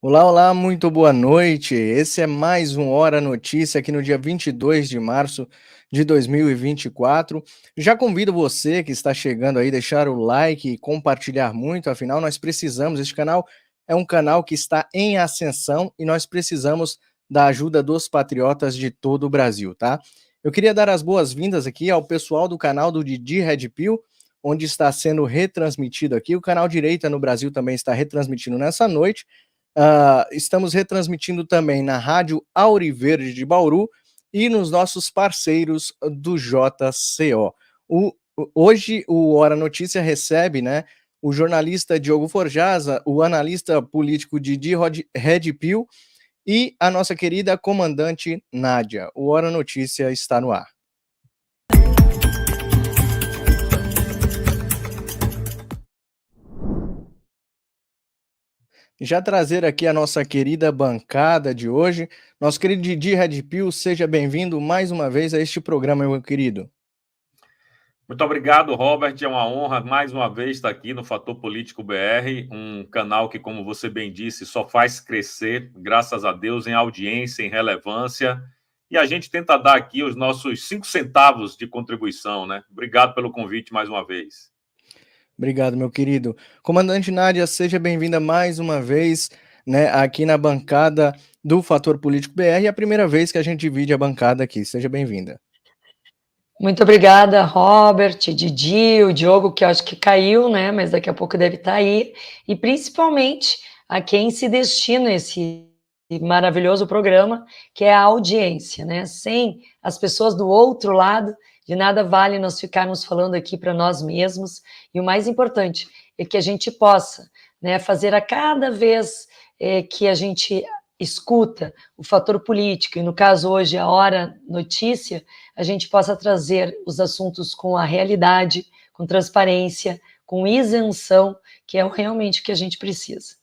Olá, olá, muito boa noite. Esse é mais um Hora Notícia aqui no dia 22 de março de 2024. Já convido você que está chegando aí deixar o like e compartilhar muito, afinal nós precisamos, este canal é um canal que está em ascensão e nós precisamos da ajuda dos patriotas de todo o Brasil, tá? Eu queria dar as boas-vindas aqui ao pessoal do canal do Didi Red Pill, onde está sendo retransmitido aqui. O canal Direita no Brasil também está retransmitindo nessa noite. Estamos retransmitindo também na Rádio Auriverde de Bauru e nos nossos parceiros do JCO. Hoje o Hora Notícia recebe, né, o jornalista Diogo Forjaza, o analista político Didi Red Pill e a nossa querida comandante Nádia. O Hora Notícia está no ar. Já trazer aqui a nossa querida bancada de hoje. Nosso querido Didi Red Pill, seja bem-vindo mais uma vez a este programa, meu querido. Muito obrigado, Robert. É uma honra mais uma vez estar aqui no Fator Político BR, um canal que, como você bem disse, só faz crescer, graças a Deus, em audiência, em relevância. E a gente tenta dar aqui os nossos 5 centavos de contribuição, né? Obrigado pelo convite mais uma vez. Obrigado, meu querido. Comandante Nádia, seja bem-vinda mais uma vez, né, aqui na bancada do Fator Político BR. É a primeira vez que a gente divide a bancada aqui. Seja bem-vinda. Muito obrigada, Robert, Didi, o Diogo, que eu acho que caiu, né? Mas daqui a pouco deve estar aí. E principalmente a quem se destina esse maravilhoso programa, que é a audiência, né? Sem as pessoas do outro lado, de nada vale nós ficarmos falando aqui para nós mesmos. E o mais importante é que a gente possa, né, fazer a cada vez que a gente escuta o fator político, e no caso hoje a Hora Notícia, a gente possa trazer os assuntos com a realidade, com transparência, com isenção, que é realmente o que a gente precisa.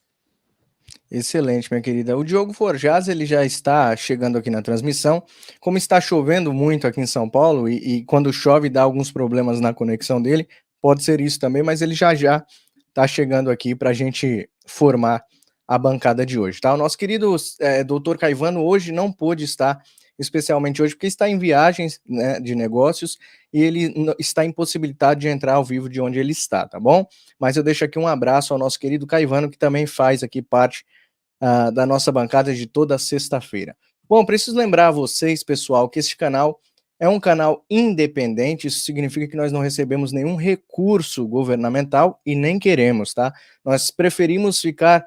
Excelente, minha querida. O Diogo Forjaz, ele já está chegando aqui na transmissão. Como está chovendo muito aqui em São Paulo, e quando chove dá alguns problemas na conexão dele, pode ser isso também, mas ele já está chegando aqui para a gente formar a bancada de hoje, tá? O nosso querido doutor Caivano hoje não pôde estar, especialmente hoje, porque está em viagens, né, de negócios e ele está impossibilitado de entrar ao vivo de onde ele está, tá bom? Mas eu deixo aqui um abraço ao nosso querido Caivano, que também faz aqui parte da nossa bancada de toda sexta-feira. Bom, preciso lembrar a vocês, pessoal, que este canal é um canal independente. Isso significa que nós não recebemos nenhum recurso governamental e nem queremos, tá? Nós preferimos ficar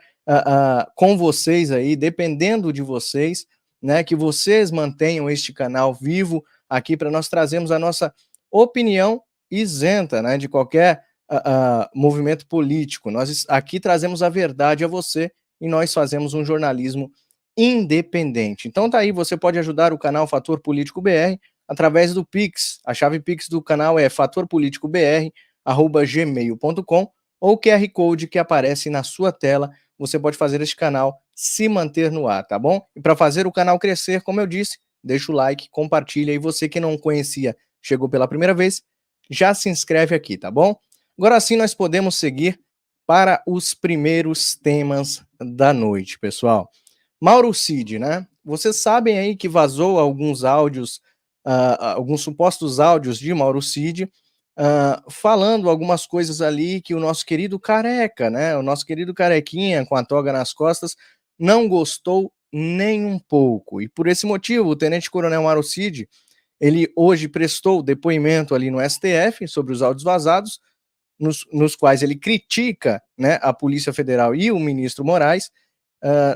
com vocês aí, dependendo de vocês, né? Que vocês mantenham este canal vivo aqui para nós trazermos a nossa opinião isenta, né? De qualquer movimento político. Nós aqui trazemos a verdade a você e nós fazemos um jornalismo independente. Então tá aí, você pode ajudar o canal Fator Político BR através do Pix. A chave Pix do canal é fatorpoliticobr@gmail.com ou o QR Code que aparece na sua tela. Você pode fazer este canal se manter no ar, tá bom? E para fazer o canal crescer, como eu disse, deixa o like, compartilha, e você que não conhecia, chegou pela primeira vez, já se inscreve aqui, tá bom? Agora sim nós podemos seguir para os primeiros temas da noite, pessoal. Mauro Cid, né? Vocês sabem aí que vazou alguns áudios, alguns supostos áudios de Mauro Cid, falando algumas coisas ali que o nosso querido Careca, né? O nosso querido Carequinha, com a toga nas costas, não gostou nem um pouco. E por esse motivo, o tenente-coronel Mauro Cid, ele hoje prestou depoimento ali no STF sobre os áudios vazados, nos quais ele critica, né, a Polícia Federal e o ministro Moraes.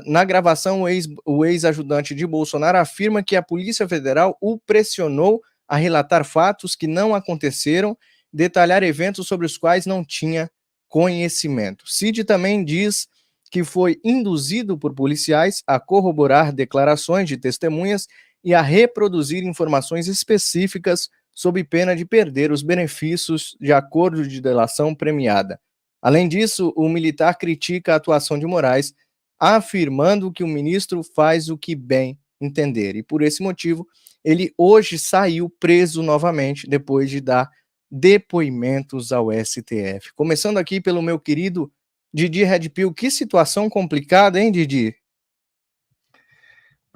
Na gravação, o ex-ajudante de Bolsonaro afirma que a Polícia Federal o pressionou a relatar fatos que não aconteceram, detalhar eventos sobre os quais não tinha conhecimento. Cid também diz que foi induzido por policiais a corroborar declarações de testemunhas e a reproduzir informações específicas sob pena de perder os benefícios de acordo de delação premiada. Além disso, o militar critica a atuação de Moraes, afirmando que o ministro faz o que bem entender. E por esse motivo, ele hoje saiu preso novamente, depois de dar depoimentos ao STF. Começando aqui pelo meu querido Didi Red Pill. Que situação complicada, hein, Didi?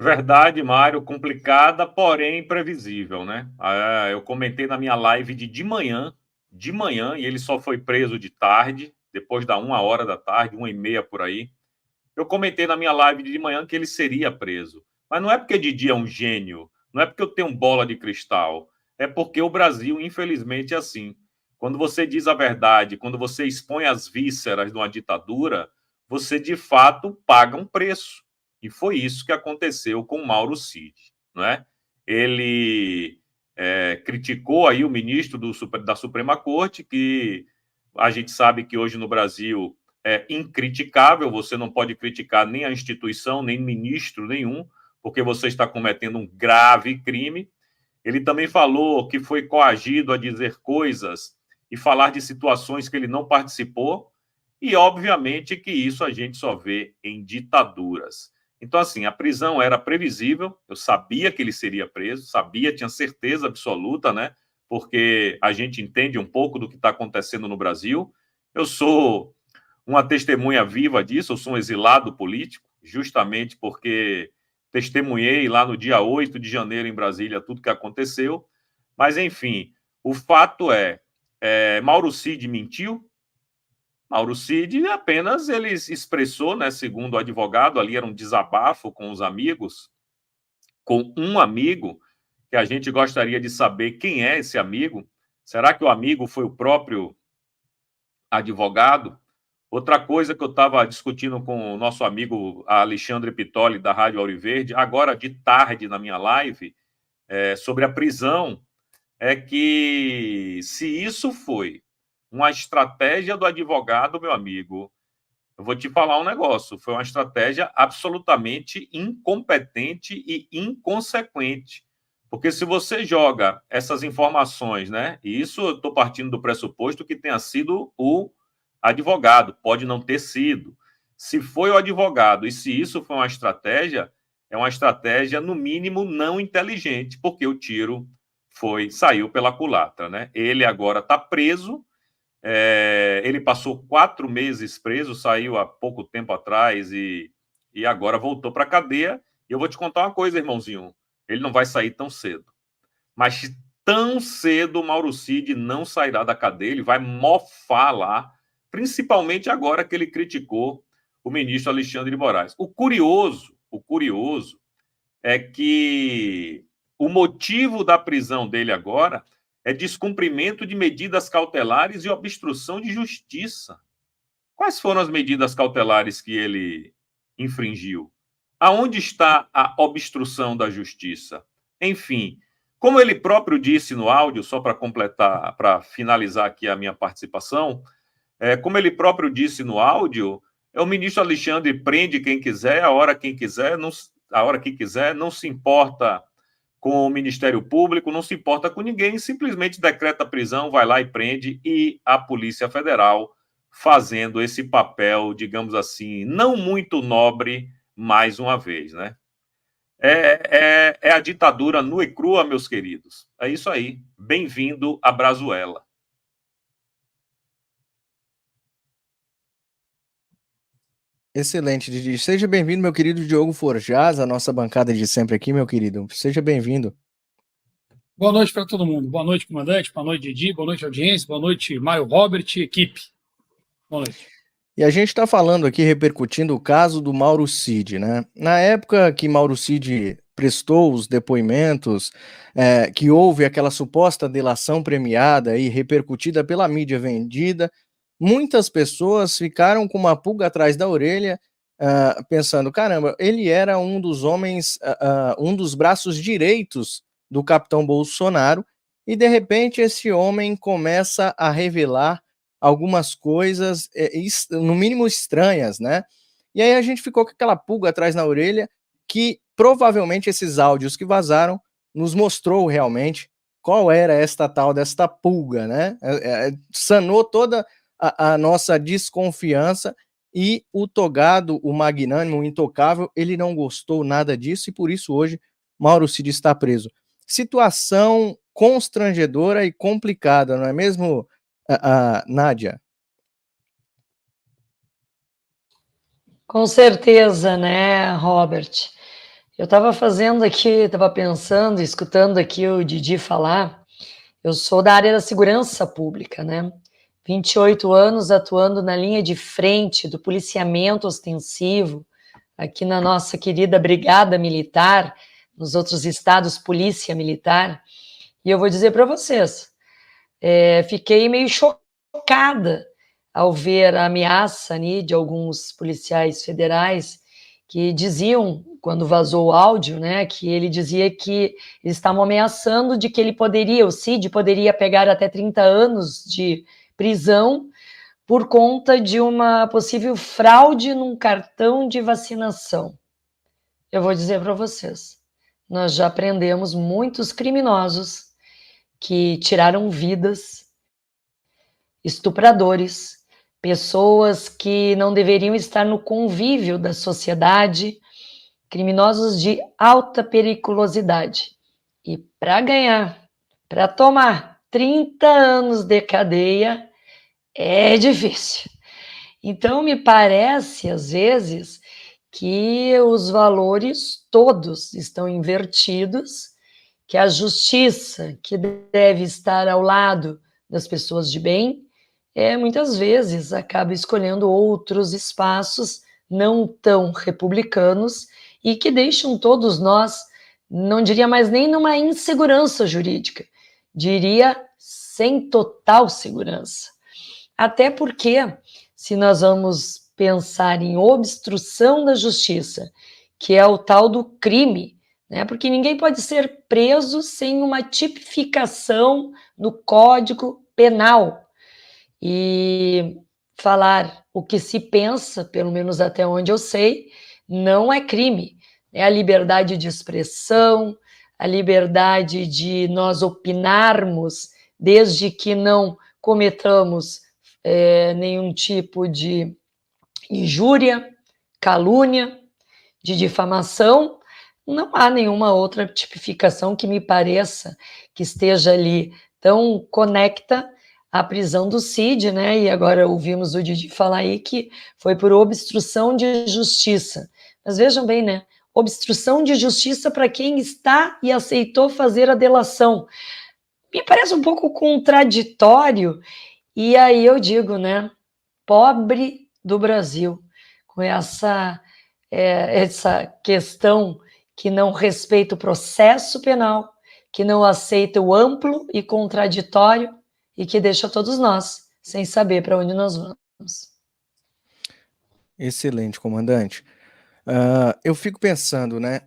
Verdade, Mário, complicada, porém previsível, né? Eu comentei na minha live de manhã, e ele só foi preso de tarde, depois da 1 hora da tarde, 1h30 por aí. Eu comentei na minha live de manhã que ele seria preso. Mas não é porque Didi é um gênio, não é porque eu tenho bola de cristal, é porque o Brasil, infelizmente, é assim. Quando você diz a verdade, quando você expõe as vísceras de uma ditadura, você de fato paga um preço. E foi isso que aconteceu com Mauro Cid, não é? Ele criticou aí o ministro da Suprema Corte, que a gente sabe que hoje no Brasil é incriticável, você não pode criticar nem a instituição, nem ministro nenhum, porque você está cometendo um grave crime. Ele também falou que foi coagido a dizer coisas e falar de situações que ele não participou, e obviamente que isso a gente só vê em ditaduras. Então, assim, a prisão era previsível, eu sabia que ele seria preso, sabia, tinha certeza absoluta, né? Porque a gente entende um pouco do que está acontecendo no Brasil. Eu sou uma testemunha viva disso, eu sou um exilado político, justamente porque testemunhei lá no dia 8 de janeiro em Brasília tudo que aconteceu. Mas, enfim, o fato Mauro Cid mentiu. Mauro Cid apenas ele expressou, né, segundo o advogado, ali era um desabafo com os amigos, com um amigo, que a gente gostaria de saber quem é esse amigo. Será que o amigo foi o próprio advogado? Outra coisa que eu estava discutindo com o nosso amigo Alexandre Pitoli, da Rádio Auriverde, agora de tarde na minha live, sobre a prisão, é que se isso foi uma estratégia do advogado, meu amigo, eu vou te falar um negócio, foi uma estratégia absolutamente incompetente e inconsequente. Porque se você joga essas informações, né? E isso eu estou partindo do pressuposto que tenha sido o advogado, pode não ter sido. Se foi o advogado e se isso foi uma estratégia, é uma estratégia, no mínimo, não inteligente, porque o tiro saiu pela culatra, né? Ele agora está preso. Ele passou 4 meses preso, saiu há pouco tempo atrás e agora voltou para a cadeia. E eu vou te contar uma coisa, irmãozinho: ele não vai sair tão cedo. Mas tão cedo o Mauro Cid não sairá da cadeia, ele vai mofar lá, principalmente agora que ele criticou o ministro Alexandre de Moraes. O curioso é que o motivo da prisão dele agora é descumprimento de medidas cautelares e obstrução de justiça. Quais foram as medidas cautelares que ele infringiu? Aonde está a obstrução da justiça? Enfim, como ele próprio disse no áudio, só para completar, para finalizar aqui a minha participação, como ele próprio disse no áudio, o ministro Alexandre prende quem quiser, a hora que quiser, não se importa com o Ministério Público, não se importa com ninguém, simplesmente decreta a prisão, vai lá e prende, e a Polícia Federal fazendo esse papel, digamos assim, não muito nobre, mais uma vez, né? É a ditadura nua e crua, meus queridos. É isso aí. Bem-vindo a Brazuela. Excelente, Didi. Seja bem-vindo, meu querido Diogo Forjaz, a nossa bancada de sempre aqui, meu querido. Seja bem-vindo. Boa noite para todo mundo. Boa noite, comandante. Boa noite, Didi. Boa noite, audiência. Boa noite, Mário Robert e equipe. Boa noite. E a gente está falando aqui, repercutindo o caso do Mauro Cid, né? Na época que Mauro Cid prestou os depoimentos, que houve aquela suposta delação premiada e repercutida pela mídia vendida, muitas pessoas ficaram com uma pulga atrás da orelha, pensando, caramba, ele era um dos homens, um dos braços direitos do capitão Bolsonaro, e de repente esse homem começa a revelar algumas coisas, no mínimo estranhas, né? E aí a gente ficou com aquela pulga atrás na orelha, que provavelmente esses áudios que vazaram nos mostrou realmente qual era esta tal desta pulga, né? Sanou toda a nossa desconfiança, e o togado, o magnânimo, o intocável, ele não gostou nada disso, e por isso hoje Mauro Cid está preso. Situação constrangedora e complicada, não é mesmo, Nádia? Com certeza, né, Robert? Eu estava fazendo aqui, estava pensando, escutando aqui o Didi falar. Eu sou da área da segurança pública, né? 28 anos atuando na linha de frente do policiamento ostensivo, aqui na nossa querida Brigada Militar, nos outros estados, Polícia Militar. E eu vou dizer para vocês, fiquei meio chocada ao ver a ameaça ali de alguns policiais federais que diziam, quando vazou o áudio, né, que ele dizia que eles estavam ameaçando de que ele poderia, o Cid poderia pegar até 30 anos de prisão por conta de uma possível fraude num cartão de vacinação. Eu vou dizer para vocês, nós já prendemos muitos criminosos que tiraram vidas, estupradores, pessoas que não deveriam estar no convívio da sociedade, criminosos de alta periculosidade. E para ganhar, para tomar 30 anos de cadeia, é difícil. Então, me parece, às vezes, que os valores todos estão invertidos, que a justiça, que deve estar ao lado das pessoas de bem, muitas vezes acaba escolhendo outros espaços não tão republicanos e que deixam todos nós, não diria mais nem numa insegurança jurídica, diria sem total segurança. Até porque, se nós vamos pensar em obstrução da justiça, que é o tal do crime, né? Porque ninguém pode ser preso sem uma tipificação no Código Penal. E falar o que se pensa, pelo menos até onde eu sei, não é crime. É a liberdade de expressão, a liberdade de nós opinarmos, desde que não cometamos nenhum tipo de injúria, calúnia, de difamação. Não há nenhuma outra tipificação que me pareça que esteja ali tão conecta à prisão do Cid, né? E agora ouvimos o Didi falar aí que foi por obstrução de justiça. Mas vejam bem, né? Obstrução de justiça para quem está e aceitou fazer a delação. Me parece um pouco contraditório. E aí eu digo, né? Pobre do Brasil, com essa questão que não respeita o processo penal, que não aceita o amplo e contraditório e que deixa todos nós sem saber para onde nós vamos. Excelente, comandante. Eu fico pensando, né?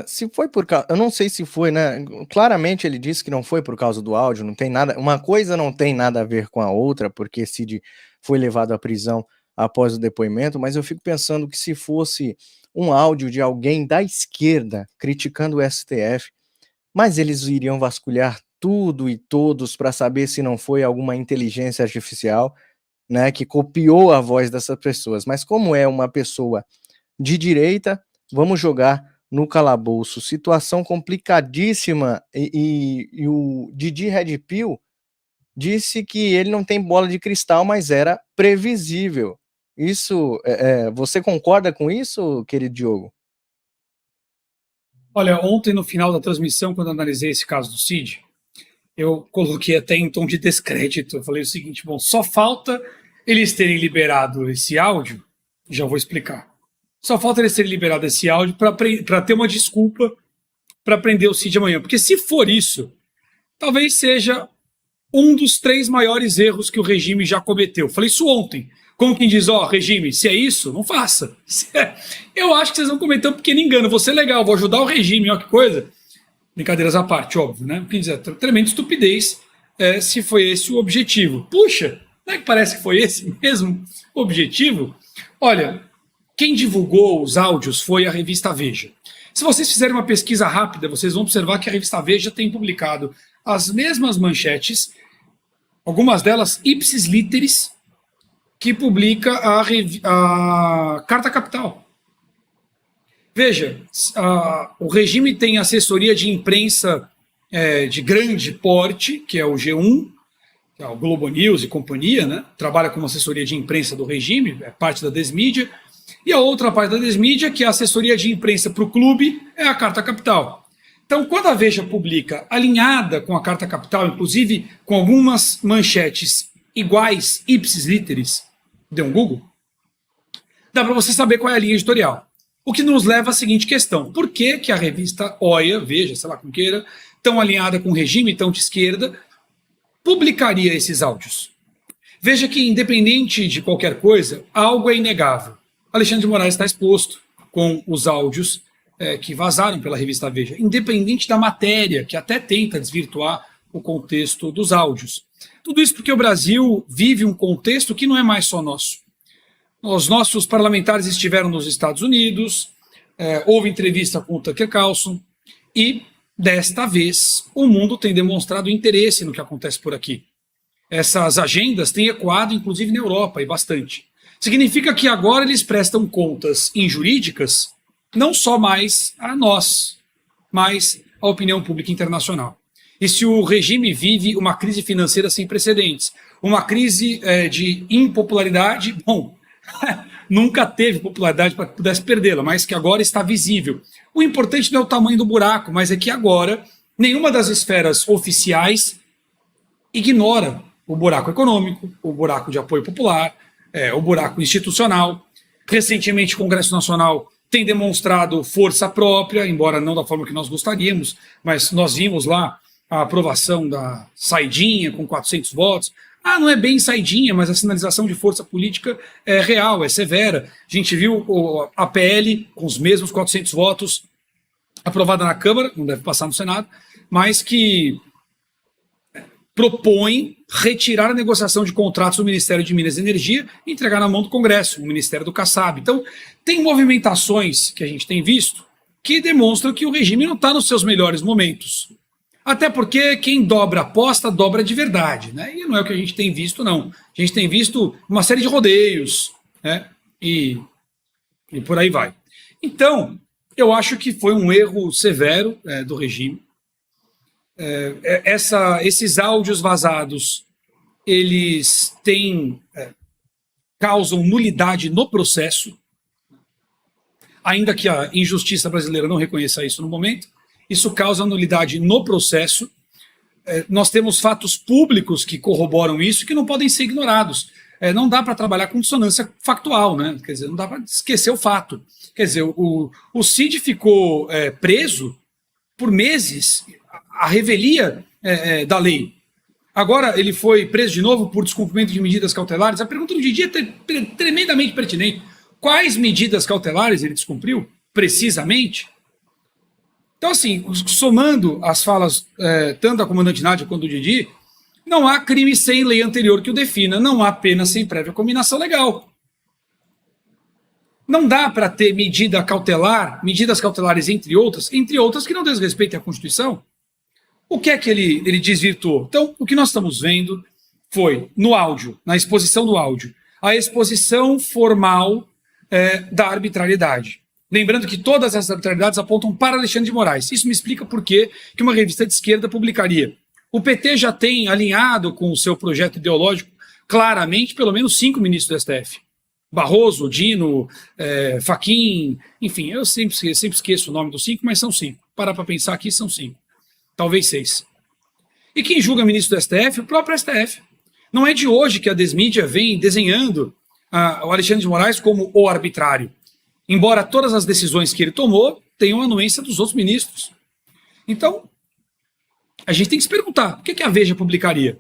Se foi por causa. Eu não sei se foi, né? Claramente ele disse que não foi por causa do áudio, não tem nada. Uma coisa não tem nada a ver com a outra, porque Cid foi levado à prisão após o depoimento, mas eu fico pensando que se fosse um áudio de alguém da esquerda criticando o STF, mas eles iriam vasculhar tudo e todos para saber se não foi alguma inteligência artificial, né, que copiou a voz dessas pessoas. Mas como é uma pessoa de direita, vamos jogar no calabouço. Situação complicadíssima, e o Didi Red Pill disse que ele não tem bola de cristal, mas era previsível. Isso, você concorda com isso, querido Diogo? Olha, ontem no final da transmissão, quando analisei esse caso do Cid, eu coloquei até em tom de descrédito. Eu falei o seguinte, bom, só falta eles terem liberado esse áudio, já vou explicar. Só falta eles terem liberado esse áudio para ter uma desculpa para prender o Cid amanhã. Porque se for isso, talvez seja um dos 3 maiores erros que o regime já cometeu. Falei isso ontem. Como quem diz, regime, se é isso, não faça. Eu acho que vocês vão cometer um pequeno engano. Vou ser legal, vou ajudar o regime, olha que coisa. Brincadeiras à parte, óbvio, né? Quer dizer, tremenda estupidez se foi esse o objetivo. Puxa, não é que parece que foi esse mesmo o objetivo? Olha, quem divulgou os áudios foi a revista Veja. Se vocês fizerem uma pesquisa rápida, vocês vão observar que a revista Veja tem publicado as mesmas manchetes, algumas delas ipsis literis, que publica a Carta Capital. Veja, o regime tem assessoria de imprensa de grande porte, que é o G1, que é o Globo News e companhia, né? Trabalha como assessoria de imprensa do regime, é parte da Desmídia. E a outra parte da Desmídia, que é a assessoria de imprensa para o clube, é a Carta Capital. Então, quando a Veja publica alinhada com a Carta Capital, inclusive com algumas manchetes iguais, ipsis literis, dê um Google, dá para você saber qual é a linha editorial. O que nos leva à seguinte questão: por que que a revista Oia, Veja, sei lá como queira, tão alinhada com o regime, tão de esquerda, publicaria esses áudios? Veja que, independente de qualquer coisa, algo é inegável. Alexandre de Moraes está exposto com os áudios que vazaram pela revista Veja, independente da matéria, que até tenta desvirtuar o contexto dos áudios. Tudo isso porque o Brasil vive um contexto que não é mais só nosso. Os nossos parlamentares estiveram nos Estados Unidos, houve entrevista com o Tucker Carlson, e, desta vez, o mundo tem demonstrado interesse no que acontece por aqui. Essas agendas têm ecoado, inclusive, na Europa, e bastante. Significa que agora eles prestam contas injurídicas, não só mais a nós, mas à opinião pública internacional. E se o regime vive uma crise financeira sem precedentes, uma crise de impopularidade, bom, nunca teve popularidade para que pudesse perdê-la, mas que agora está visível. O importante não é o tamanho do buraco, mas é que agora nenhuma das esferas oficiais ignora o buraco econômico, o buraco de apoio popular, o buraco institucional. Recentemente, o Congresso Nacional tem demonstrado força própria, embora não da forma que nós gostaríamos, mas nós vimos lá a aprovação da saidinha com 400 votos. Não é bem saidinha, mas a sinalização de força política é real, é severa. A gente viu a PL com os mesmos 400 votos aprovada na Câmara, não deve passar no Senado, mas que propõe retirar a negociação de contratos do Ministério de Minas e Energia e entregar na mão do Congresso, o Ministério do Kassab. Então, tem movimentações que a gente tem visto que demonstram que o regime não está nos seus melhores momentos. Até porque quem dobra a aposta, dobra de verdade, né? E não é o que a gente tem visto, não. A gente tem visto uma série de rodeios, né? E por aí vai. Então, eu acho que foi um erro severo do regime. Esses áudios vazados, eles causam nulidade no processo, ainda que a injustiça brasileira não reconheça isso no momento. Isso causa nulidade no processo. Nós temos fatos públicos que corroboram isso e que não podem ser ignorados. Não dá para trabalhar com dissonância factual, né? Quer dizer, não dá para esquecer o fato. Quer dizer, o Cid ficou preso por meses, a revelia da lei. Agora ele foi preso de novo por descumprimento de medidas cautelares. A pergunta do Didi é tremendamente pertinente. Quais medidas cautelares ele descumpriu, precisamente? Então, assim, somando as falas tanto da comandante Nádia quanto do Didi, não há crime sem lei anterior que o defina, não há pena sem prévia combinação legal. Não dá para ter medida cautelar, medidas cautelares entre outras que não desrespeitem a Constituição. O que é que ele desvirtuou? Então, o que nós estamos vendo foi, no áudio, na exposição do áudio, a exposição formal da arbitrariedade. Lembrando que todas essas arbitrariedades apontam para Alexandre de Moraes. Isso me explica por que uma revista de esquerda publicaria. O PT já tem alinhado com o seu projeto ideológico claramente pelo menos 5 ministros do STF. Barroso, Dino, Fachin, enfim, eu sempre esqueço o nome dos 5, mas são 5. Parar para pensar aqui, são 5. Talvez 6. E quem julga ministro do STF? O próprio STF. Não é de hoje que a Desmídia vem desenhando o Alexandre de Moraes como o arbitrário. Embora todas as decisões que ele tomou tenham a anuência dos outros ministros. Então, a gente tem que se perguntar, por que a Veja publicaria?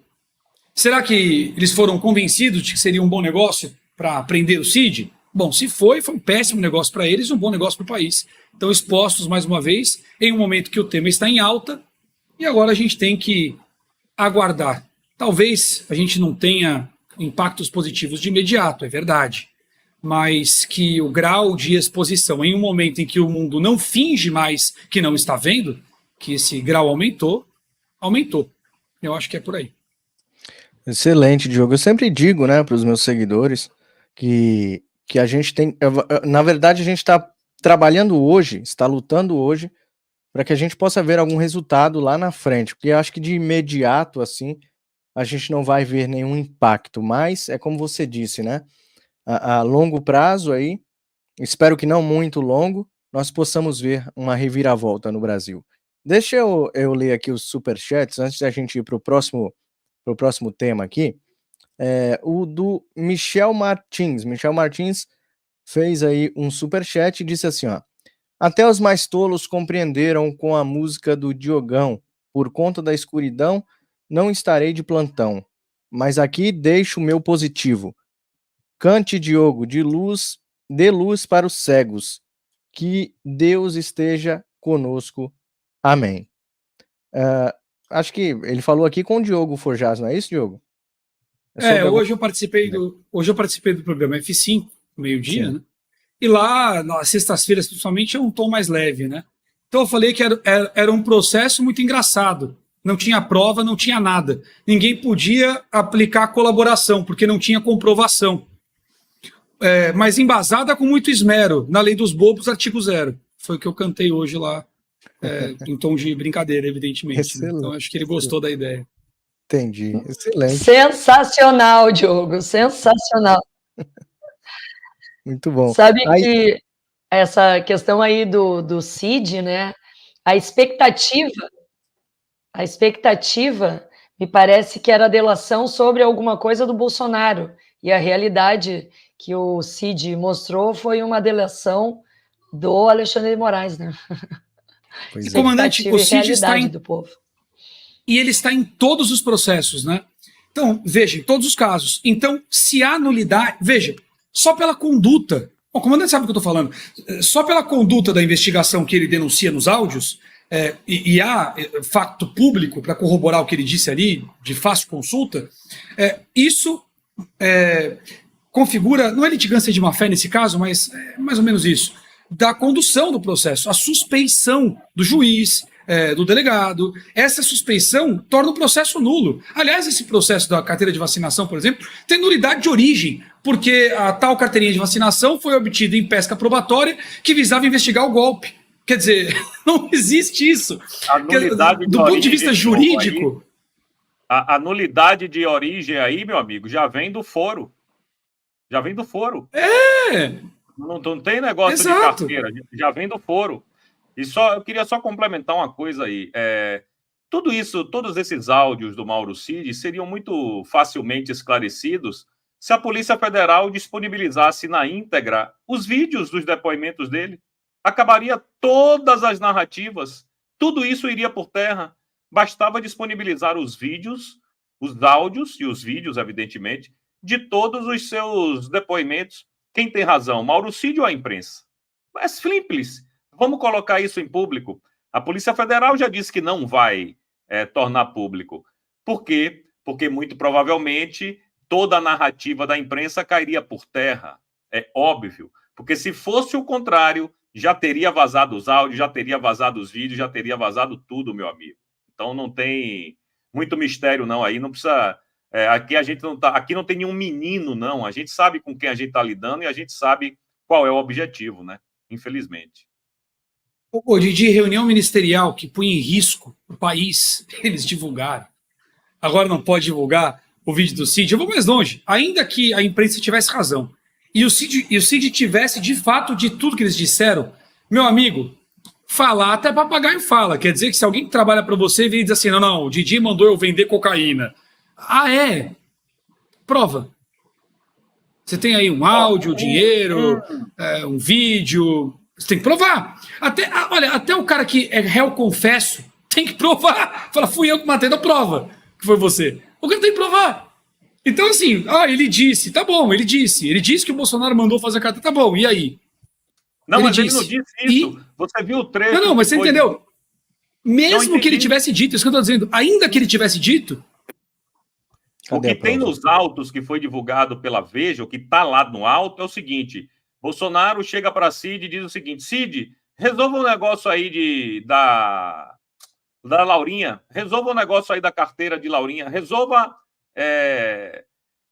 Será que eles foram convencidos de que seria um bom negócio para prender o Cid? Bom, se foi um péssimo negócio para eles e um bom negócio para o país. Então, expostos mais uma vez, em um momento que o tema está em alta, e agora a gente tem que aguardar. Talvez a gente não tenha impactos positivos de imediato, é verdade, mas que o grau de exposição, em um momento em que o mundo não finge mais que não está vendo, que esse grau aumentou. Eu acho que é por aí. Excelente, Diogo. Eu sempre digo, né, para os meus seguidores que a gente tem, na verdade, a gente está trabalhando hoje, está lutando hoje para que a gente possa ver algum resultado lá na frente, porque eu acho que de imediato, assim, a gente não vai ver nenhum impacto, mas é como você disse, né, a longo prazo aí, espero que não muito longo, nós possamos ver uma reviravolta no Brasil. Deixa eu ler aqui os superchats antes da gente ir para o próximo tema aqui. O do Michel Martins. Michel Martins fez aí um superchat e disse assim, ó: até os mais tolos compreenderam com a música do Diogão. Por conta da escuridão, não estarei de plantão. Mas aqui deixo o meu positivo. Cante, Diogo, dê luz para os cegos. Que Deus esteja conosco. Amém. Acho que ele falou aqui com o Diogo Forjaz, não é isso, Diogo? Hoje eu participei do programa F5, meio-dia, né? E lá, nas sextas-feiras, principalmente, é um tom mais leve, né? Então eu falei que era um processo muito engraçado. Não tinha prova, não tinha nada. Ninguém podia aplicar colaboração, porque não tinha comprovação. Mas embasada com muito esmero, na lei dos bobos, artigo 0. Foi o que eu cantei hoje lá, em tom de brincadeira, evidentemente. Né? Então acho que ele gostou da ideia. Entendi, excelente. Sensacional, Diogo, sensacional. Muito bom. Sabe que essa questão aí do Cid, né? A expectativa me parece que era a delação sobre alguma coisa do Bolsonaro. E a realidade que o Cid mostrou foi uma delação do Alexandre de Moraes, né? Pois comandante, o Cid está do povo. E ele está em todos os processos, né? Então, veja, em todos os casos. Então, se há nulidade... Veja, só pela conduta... O comandante sabe o que eu estou falando. Só pela conduta da investigação que ele denuncia nos áudios, e há fato público para corroborar o que ele disse ali, de fácil consulta, isso configura, não é litigância de má-fé nesse caso, mas mais ou menos isso, da condução do processo, a suspeição do juiz, do delegado. Essa suspeição torna o processo nulo. Aliás, esse processo da carteira de vacinação, por exemplo, tem nulidade de origem, porque a tal carteirinha de vacinação foi obtida em pesca probatória que visava investigar o golpe. Quer dizer, não existe isso. A nulidade do ponto de vista jurídico... A nulidade de origem aí, meu amigo, já vem do foro. Já vem do foro. Não tem negócio de carteira, já vem do foro. E eu queria só complementar uma coisa aí. Tudo isso, todos esses áudios do Mauro Cid seriam muito facilmente esclarecidos se a Polícia Federal disponibilizasse na íntegra os vídeos dos depoimentos dele. Acabaria todas as narrativas. Tudo isso iria por terra. Bastava disponibilizar os vídeos, os áudios e os vídeos, evidentemente, de todos os seus depoimentos. Quem tem razão, Mauro Cid ou a imprensa? É simples. Vamos colocar isso em público. A Polícia Federal já disse que não vai tornar público. Por quê? Porque, muito provavelmente, toda a narrativa da imprensa cairia por terra. É óbvio. Porque, se fosse o contrário, já teria vazado os áudios, já teria vazado os vídeos, já teria vazado tudo, meu amigo. Então, não tem muito mistério, não. Aí não precisa... aqui a gente não tá... Aqui não tem nenhum menino, não. A gente sabe com quem a gente está lidando e a gente sabe qual é o objetivo, né? Infelizmente. De reunião ministerial que punha em risco o país, eles divulgaram. Agora não pode divulgar o vídeo do Cid. Eu vou mais longe. Ainda que a imprensa tivesse razão e o Cid tivesse de fato de tudo que eles disseram, meu amigo, falar até papagaio fala. Quer dizer que se alguém que trabalha para você vir e diz assim, não, o Didi mandou eu vender cocaína. Prova. Você tem aí um áudio, dinheiro, um vídeo... Você tem que provar. Até o cara que é réu confesso tem que provar. Fala, fui eu que matei, não prova que foi você. O cara tem que provar. Então, assim, ele disse, tá bom, ele disse. Ele disse que o Bolsonaro mandou fazer a carta, tá bom, e aí? Não, mas ele não disse isso. Você viu o trecho. Não, mas você entendeu? Mesmo que ele tivesse dito, isso que eu tô dizendo, ainda que ele tivesse dito... O que tem nos autos que foi divulgado pela Veja, o que tá lá no auto é o seguinte... Bolsonaro chega para Cid e diz o seguinte, Cid, resolva um negócio aí da Laurinha, resolva um negócio aí da carteira de Laurinha, resolva,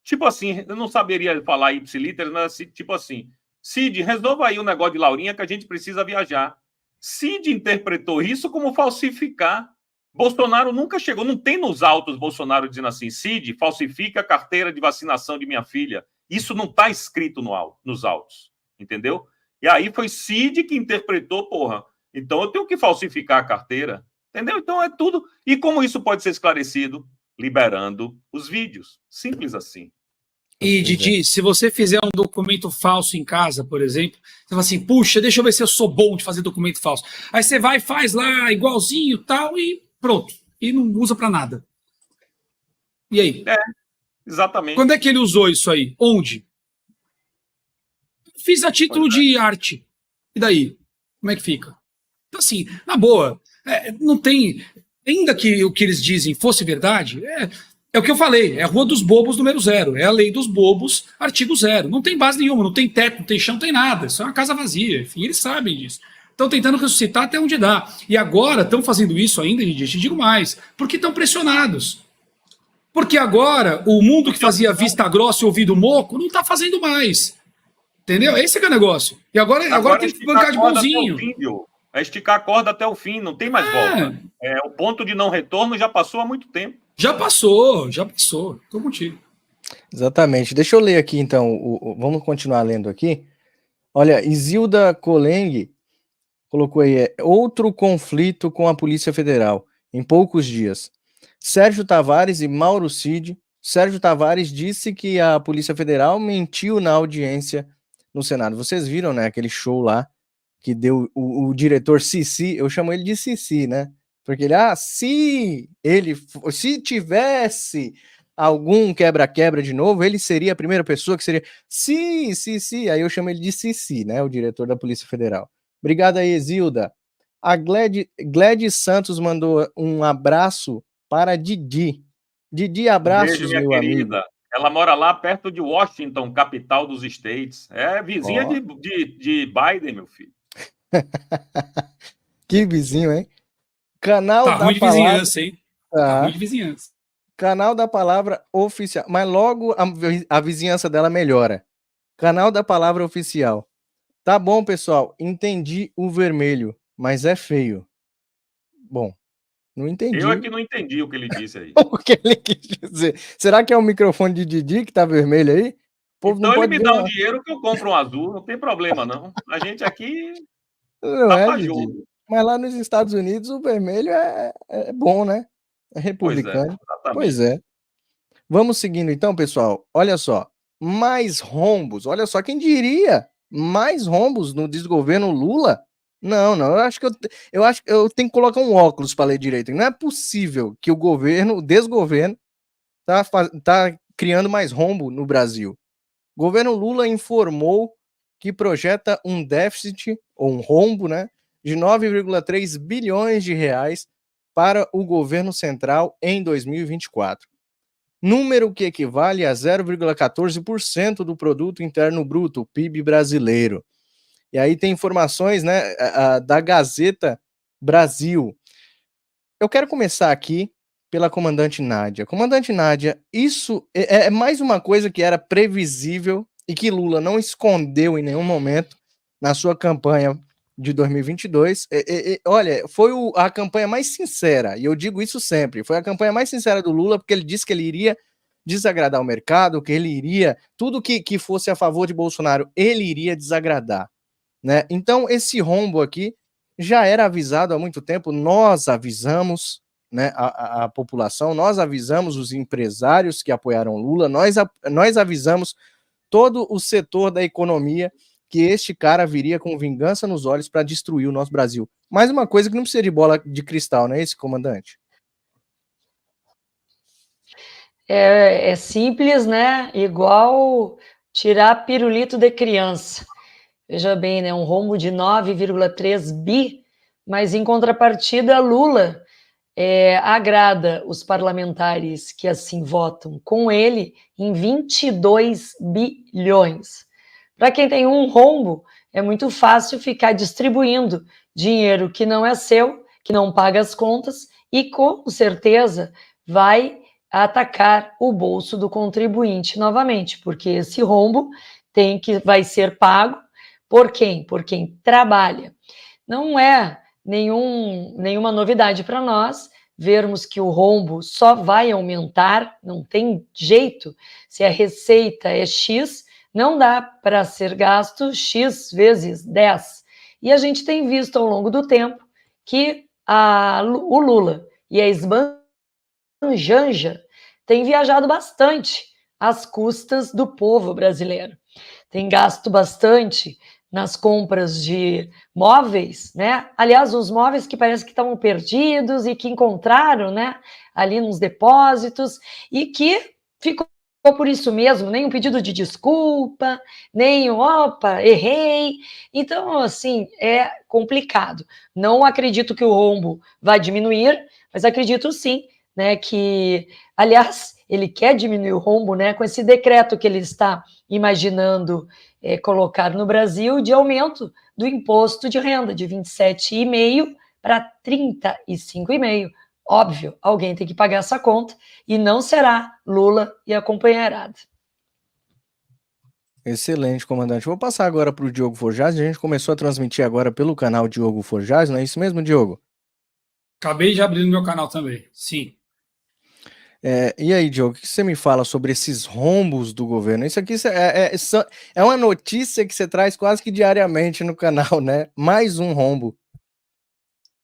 tipo assim, eu não saberia falar ipsilíteres, mas tipo assim, Cid, resolva aí o negócio de Laurinha que a gente precisa viajar. Cid interpretou isso como falsificar. Bolsonaro nunca chegou, não tem nos autos Bolsonaro dizendo assim, Cid, falsifica a carteira de vacinação de minha filha. Isso não está escrito nos autos. Entendeu? E aí foi Cid que interpretou, porra, então eu tenho que falsificar a carteira, entendeu? Então é tudo. E como isso pode ser esclarecido? Liberando os vídeos. Simples assim. E, Didi, se você fizer um documento falso em casa, por exemplo, você fala assim, puxa, deixa eu ver se eu sou bom de fazer documento falso. Aí você vai e faz lá igualzinho tal e pronto. E não usa pra nada. E aí? Exatamente. Quando é que ele usou isso aí? Onde? Fiz a título de arte. E daí? Como é que fica? Então, assim, na boa, não tem... Ainda que o que eles dizem fosse verdade, é o que eu falei, é a Rua dos Bobos número 0, é a Lei dos Bobos, artigo 0. Não tem base nenhuma, não tem teto, não tem chão, não tem nada. Isso é uma casa vazia. Enfim, eles sabem disso. Estão tentando ressuscitar até onde dá. E agora estão fazendo isso ainda, Didi, te digo mais, porque estão pressionados. Porque agora o mundo que fazia vista grossa e ouvido moco não está fazendo mais. Entendeu? Esse que é o negócio. E agora tem que bancar de bonzinho. É esticar a corda até o fim, não tem mais volta. O ponto de não retorno já passou há muito tempo. Já passou. Tô contigo. Exatamente. Deixa eu ler aqui, então. Vamos continuar lendo aqui. Olha, Isilda Coleng colocou aí, outro conflito com a Polícia Federal, em poucos dias. Sérgio Tavares e Mauro Cid. Sérgio Tavares disse que a Polícia Federal mentiu na audiência no Senado. Vocês viram, né, aquele show lá que deu o diretor Cici, eu chamo ele de Cici, né? Porque ele, se tivesse algum quebra-quebra de novo, ele seria a primeira pessoa que seria, sim, aí eu chamo ele de Cici, né, o diretor da Polícia Federal. Obrigado aí, Zilda. A Gladys Santos mandou um abraço para Didi. Didi, abraços, beijo, minha querida. Amigo. Ela mora lá perto de Washington, capital dos States. É vizinha de Biden, meu filho. Que vizinho, hein? Canal tá da ruim de palavra... vizinhança, hein? Tá ruim de vizinhança. Canal da Palavra Oficial. Mas logo a vizinhança dela melhora. Canal da Palavra Oficial. Tá bom, pessoal. Entendi o vermelho, mas é feio. Bom, não entendi. Eu é que não entendi o que ele disse aí. O que ele quis dizer. Será que é o microfone de Didi que tá vermelho aí? O povo então não pode ele me dá um dinheiro que eu compro um azul, não tem problema, não. A gente aqui não é, Didi. Mas lá nos Estados Unidos o vermelho é bom, né? É republicano. Pois é. Vamos seguindo então, pessoal. Olha só. Mais rombos. Olha só, quem diria? Mais rombos no desgoverno Lula? Não. Eu acho que eu tenho que colocar um óculos para ler direito. Não é possível que o desgoverno tá criando mais rombo no Brasil. O governo Lula informou que projeta um déficit, ou um rombo, né, de 9,3 bilhões de reais para o governo central em 2024. Número que equivale a 0,14% do produto interno bruto, PIB brasileiro. E aí tem informações, né, da Gazeta Brasil. Eu quero começar aqui pela comandante Nádia. Comandante Nádia, isso é mais uma coisa que era previsível e que Lula não escondeu em nenhum momento na sua campanha de 2022. Olha, foi a campanha mais sincera, e eu digo isso sempre, foi a campanha mais sincera do Lula, porque ele disse que ele iria desagradar o mercado, que ele iria, tudo que fosse a favor de Bolsonaro, ele iria desagradar, né? Então, esse rombo aqui já era avisado há muito tempo, nós avisamos, né, a população, nós avisamos os empresários que apoiaram Lula, nós avisamos todo o setor da economia que este cara viria com vingança nos olhos para destruir o nosso Brasil. Mais uma coisa que não precisa de bola de cristal, não é isso, comandante? É simples, né? Igual tirar pirulito de criança. Veja bem, né? Um rombo de 9,3 bi, mas em contrapartida, Lula agrada os parlamentares que assim votam com ele em 22 bilhões. Para quem tem um rombo, é muito fácil ficar distribuindo dinheiro que não é seu, que não paga as contas e com certeza vai atacar o bolso do contribuinte novamente, porque esse rombo vai ser pago por quem? Por quem trabalha. Não é nenhuma novidade para nós vermos que o rombo só vai aumentar, não tem jeito. Se a receita é X, não dá para ser gasto X vezes 10. E a gente tem visto ao longo do tempo que o Lula e a esbanjanja têm viajado bastante às custas do povo brasileiro. Tem gasto bastante nas compras de móveis, né? Aliás, os móveis que parece que estavam perdidos e que encontraram, né, ali nos depósitos e que ficou por isso mesmo, nem um pedido de desculpa, nem opa, errei. Então, assim, é complicado. Não acredito que o rombo vai diminuir, mas acredito sim, né, que, aliás, ele quer diminuir o rombo, né, com esse decreto que ele está imaginando colocar no Brasil de aumento do imposto de renda de 27,5% para 35,5%. Óbvio, alguém tem que pagar essa conta e não será Lula e a companheirada. Excelente, comandante. Vou passar agora para o Diogo Forjaz. A gente começou a transmitir agora pelo canal Diogo Forjaz, não é isso mesmo, Diogo? Acabei de abrir no meu canal também, sim. E aí, Diogo, o que você me fala sobre esses rombos do governo? Isso aqui é uma notícia que você traz quase que diariamente no canal, né? Mais um rombo.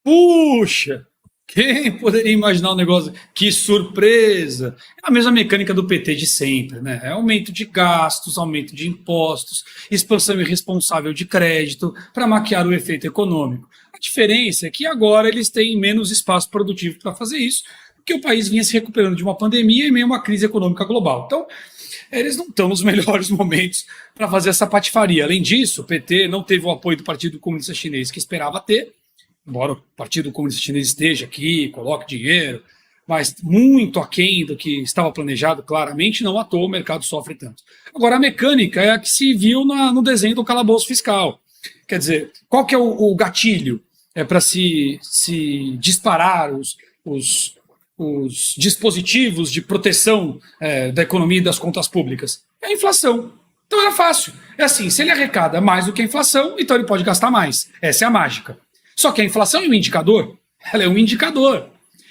Puxa! Quem poderia imaginar um negócio? Que surpresa! É a mesma mecânica do PT de sempre, né? É aumento de gastos, aumento de impostos, expansão irresponsável de crédito para maquiar o efeito econômico. A diferença é que agora eles têm menos espaço produtivo para fazer isso, porque o país vinha se recuperando de uma pandemia e meio a uma crise econômica global. Então, eles não estão nos melhores momentos para fazer essa patifaria. Além disso, o PT não teve o apoio do Partido Comunista Chinês que esperava ter, embora o Partido Comunista Chinês esteja aqui, coloque dinheiro, mas muito aquém do que estava planejado, claramente, não à toa o mercado sofre tanto. Agora, a mecânica é a que se viu no desenho do calabouço fiscal. Quer dizer, qual que é o gatilho para se disparar os dispositivos de proteção da economia e das contas públicas? É a inflação. Então era fácil. É assim, se ele arrecada mais do que a inflação, então ele pode gastar mais. Essa é a mágica. Só que a inflação é um indicador. Ela é um indicador.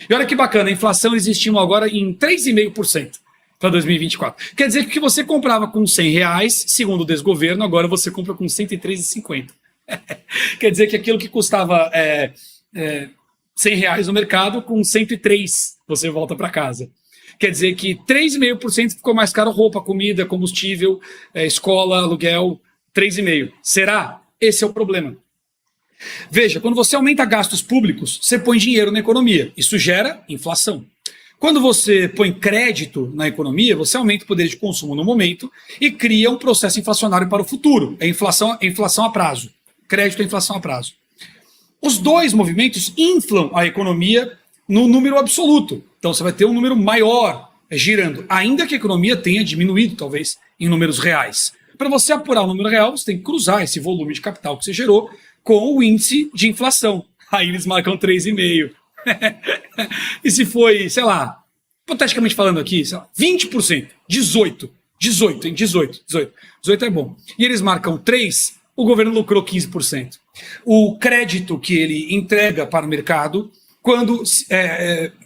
E olha que bacana, a inflação eles estimam agora em 3,5% para 2024. Quer dizer que o que você comprava com R$100, segundo o desgoverno, agora você compra com R$103,50. Quer dizer que aquilo que custava R$100 no mercado, com 103 você volta para casa. Quer dizer que 3,5% ficou mais caro roupa, comida, combustível, escola, aluguel, 3,5%. Será? Esse é o problema. Veja, quando você aumenta gastos públicos, você põe dinheiro na economia. Isso gera inflação. Quando você põe crédito na economia, você aumenta o poder de consumo no momento e cria um processo inflacionário para o futuro. É inflação a prazo. Crédito é inflação a prazo. Os dois movimentos inflam a economia no número absoluto. Então você vai ter um número maior girando, ainda que a economia tenha diminuído, talvez, em números reais. Para você apurar o número real, você tem que cruzar esse volume de capital que você gerou com o índice de inflação. Aí eles marcam 3,5%. E se foi, sei lá, hipoteticamente falando aqui, sei lá, 20%, 18% é bom. E eles marcam 3%, o governo lucrou 15%. O crédito que ele entrega para o mercado, quando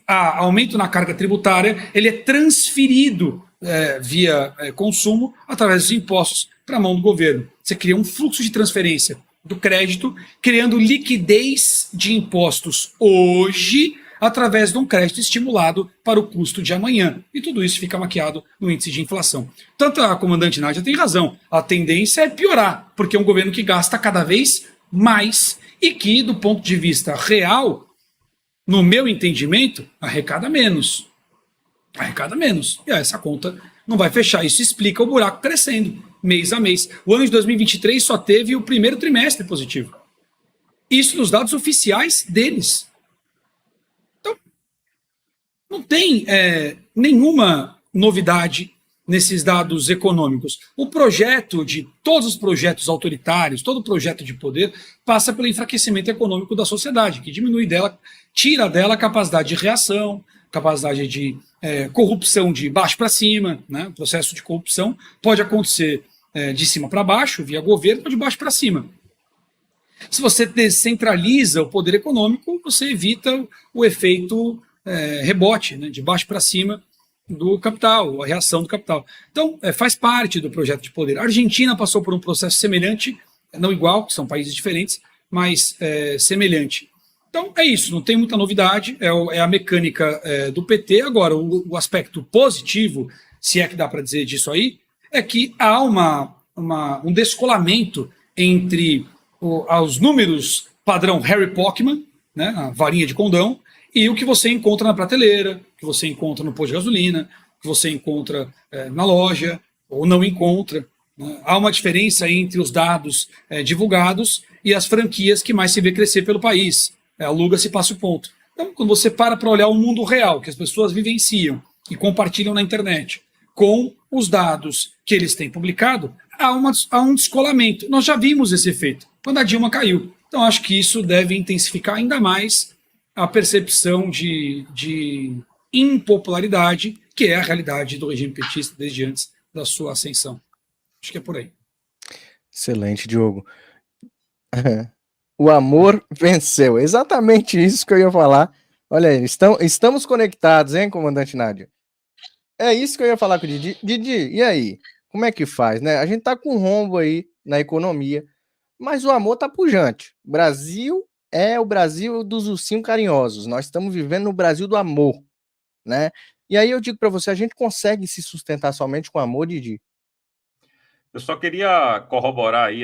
há aumento na carga tributária, ele é transferido via consumo através dos impostos para a mão do governo. Você cria um fluxo de transferência do crédito, criando liquidez de impostos hoje, através de um crédito estimulado para o custo de amanhã. E tudo isso fica maquiado no índice de inflação. Tanto a comandante Nádia tem razão, a tendência é piorar, porque é um governo que gasta cada vez mais e que, do ponto de vista real, no meu entendimento, arrecada menos. Arrecada menos. E essa conta não vai fechar. Isso explica o buraco crescendo, mês a mês. O ano de 2023 só teve o primeiro trimestre positivo. Isso nos dados oficiais deles. Então, não tem nenhuma novidade nesses dados econômicos. O projeto de todos os projetos autoritários, todo projeto de poder, passa pelo enfraquecimento econômico da sociedade, que diminui dela, tira dela a capacidade de reação, capacidade de corrupção de baixo para cima, né? O processo de corrupção pode acontecer de cima para baixo, via governo, ou de baixo para cima. Se você descentraliza o poder econômico, você evita o efeito rebote, né? De baixo para cima, do capital, a reação do capital. Então, faz parte do projeto de poder. A Argentina passou por um processo semelhante, não igual, que são países diferentes, mas semelhante. Então, é isso, não tem muita novidade, é a mecânica do PT. Agora, o aspecto positivo, se é que dá para dizer disso aí, é que há um descolamento entre os números padrão Harry Pockman, né, a varinha de condão, e o que você encontra na prateleira, que você encontra no posto de gasolina, que você encontra na loja, ou não encontra. Né? Há uma diferença entre os dados divulgados e as franquias que mais se vê crescer pelo país. Aluga-se e passa o ponto. Então, quando você para olhar o mundo real, que as pessoas vivenciam e compartilham na internet, com os dados que eles têm publicado, há um descolamento. Nós já vimos esse efeito quando a Dilma caiu. Então, acho que isso deve intensificar ainda mais a percepção de impopularidade, que é a realidade do regime petista desde antes da sua ascensão. Acho que é por aí. Excelente, Diogo. O amor venceu. Exatamente isso que eu ia falar. Olha aí, estamos conectados, hein, comandante Nádia? É isso que eu ia falar com o Didi. Didi, e aí? Como é que faz, né? A gente tá com um rombo aí na economia, mas o amor tá pujante. O Brasil é o Brasil dos ursinhos carinhosos. Nós estamos vivendo no Brasil do amor, né? E aí eu digo para você, a gente consegue se sustentar somente com amor, Didi? Eu só queria corroborar aí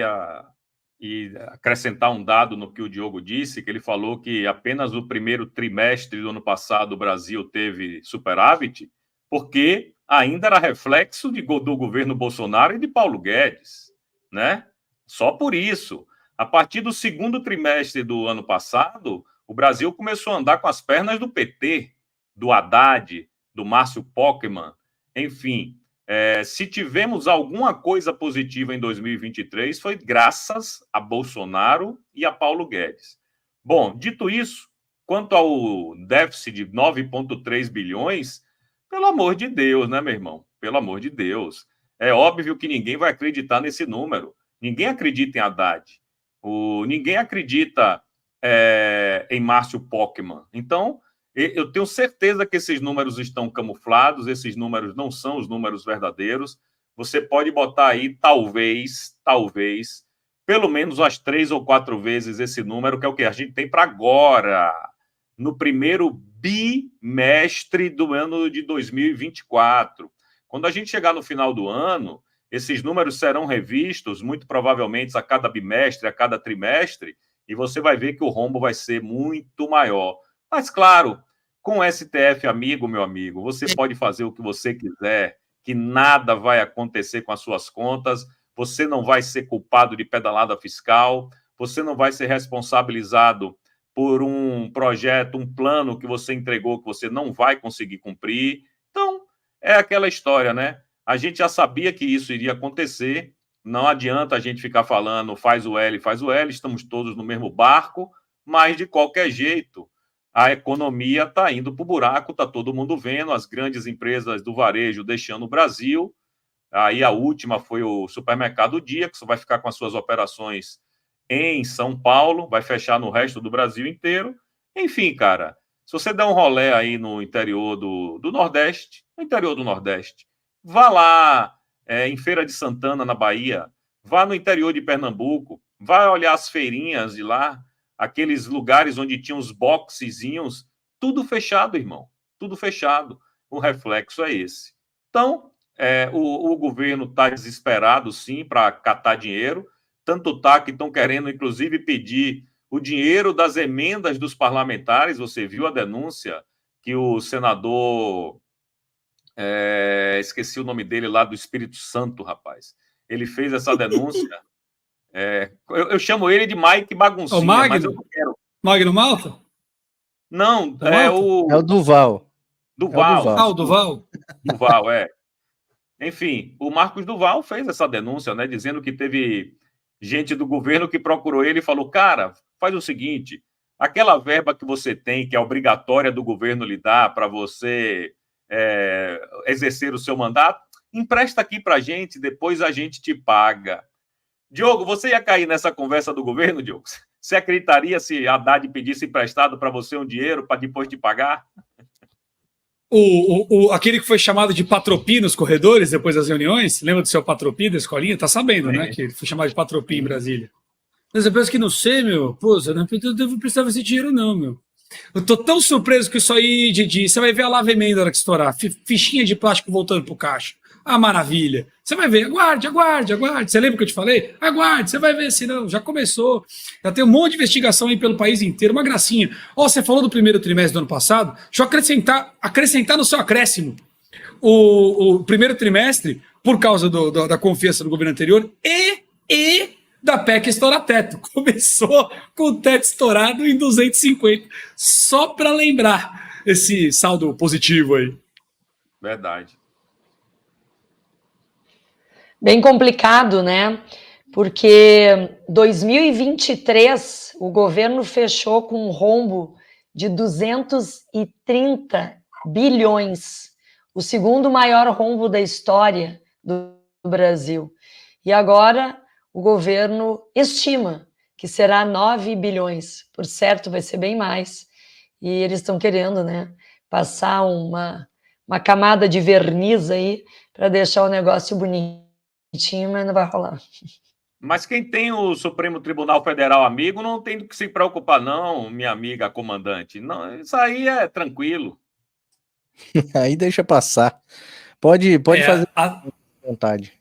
e acrescentar um dado no que o Diogo disse, que ele falou que apenas o primeiro trimestre do ano passado o Brasil teve superávit, porque ainda era reflexo do governo Bolsonaro e de Paulo Guedes, né? Só por isso. A partir do segundo trimestre do ano passado, o Brasil começou a andar com as pernas do PT, do Haddad, do Márcio Pockmann, enfim. Se tivemos alguma coisa positiva em 2023, foi graças a Bolsonaro e a Paulo Guedes. Bom, dito isso, quanto ao déficit de 9,3 bilhões, pelo amor de Deus, né, meu irmão? Pelo amor de Deus. É óbvio que ninguém vai acreditar nesse número. Ninguém acredita em Haddad. Ninguém acredita em Márcio Pockmann. Então, eu tenho certeza que esses números estão camuflados, esses números não são os números verdadeiros. Você pode botar aí, talvez, pelo menos umas 3 ou 4 vezes esse número, que é o que a gente tem para agora, no primeiro bimestre do ano de 2024. Quando a gente chegar no final do ano, esses números serão revistos, muito provavelmente a cada bimestre, a cada trimestre, e você vai ver que o rombo vai ser muito maior. Mas, claro, com o STF amigo, meu amigo, você pode fazer o que você quiser, que nada vai acontecer com as suas contas, você não vai ser culpado de pedalada fiscal, você não vai ser responsabilizado por um projeto, um plano que você entregou que você não vai conseguir cumprir. Então, é aquela história, né? A gente já sabia que isso iria acontecer, não adianta a gente ficar falando faz o L, estamos todos no mesmo barco, mas de qualquer jeito, a economia está indo para o buraco, está todo mundo vendo, as grandes empresas do varejo deixando o Brasil. Aí a última foi o Supermercado Dia, que só vai ficar com as suas operações em São Paulo, vai fechar no resto do Brasil inteiro. Enfim, cara, se você der um rolê aí no interior do Nordeste, vá lá em Feira de Santana, na Bahia, vá no interior de Pernambuco, vá olhar as feirinhas de lá, aqueles lugares onde tinham os boxezinhos, tudo fechado, irmão, tudo fechado. O reflexo é esse. Então, o governo está desesperado, sim, para catar dinheiro, tanto tá que estão querendo, inclusive, pedir o dinheiro das emendas dos parlamentares. Você viu a denúncia que o senador, esqueci o nome dele lá, do Espírito Santo, rapaz, ele fez essa denúncia. Eu chamo ele de Mike Baguncinha, mas eu não quero. Magno Malta? Não, É o Duval. O Duval. Duval, Enfim, o Marcos Duval fez essa denúncia, né, dizendo que teve gente do governo que procurou ele e falou, cara, faz o seguinte, aquela verba que você tem, que é obrigatória do governo lhe dar para você exercer o seu mandato, empresta aqui para a gente, depois a gente te paga. Diogo, você ia cair nessa conversa do governo, Diogo? Você acreditaria se a Haddad pedisse emprestado para você um dinheiro para depois te pagar? Aquele que foi chamado de Patropi nos corredores depois das reuniões, lembra do seu Patropi da escolinha? Tá sabendo, né? Que ele foi chamado de Patropi em Brasília. Mas eu penso que não sei, meu. Pô, eu não devo precisar desse dinheiro, não, meu. Eu tô tão surpreso com isso aí, Didi. Você vai ver a lava emenda na hora que estourar. Fichinha de plástico voltando pro caixa. Ah, maravilha. Você vai ver. Aguarde, aguarde, aguarde. Você lembra o que eu te falei? Aguarde, você vai ver. Senão, já começou. Já tem um monte de investigação aí pelo país inteiro. Uma gracinha. Ó, você falou do primeiro trimestre do ano passado. Deixa eu acrescentar no seu acréscimo. O primeiro trimestre, por causa da confiança do governo anterior e da PEC estourar teto. Começou com o teto estourado em 250. Só para lembrar esse saldo positivo aí. Verdade. Bem complicado, né? Porque 2023 o governo fechou com um rombo de 230 bilhões, o segundo maior rombo da história do Brasil. E agora o governo estima que será 9 bilhões. Por certo, vai ser bem mais. E eles estão querendo, né, passar uma camada de verniz aí para deixar o negócio bonitinho, mas não vai rolar. Mas quem tem o Supremo Tribunal Federal amigo não tem do que se preocupar, não, minha amiga comandante. Não, isso aí é tranquilo. Aí deixa passar. Pode fazer à vontade.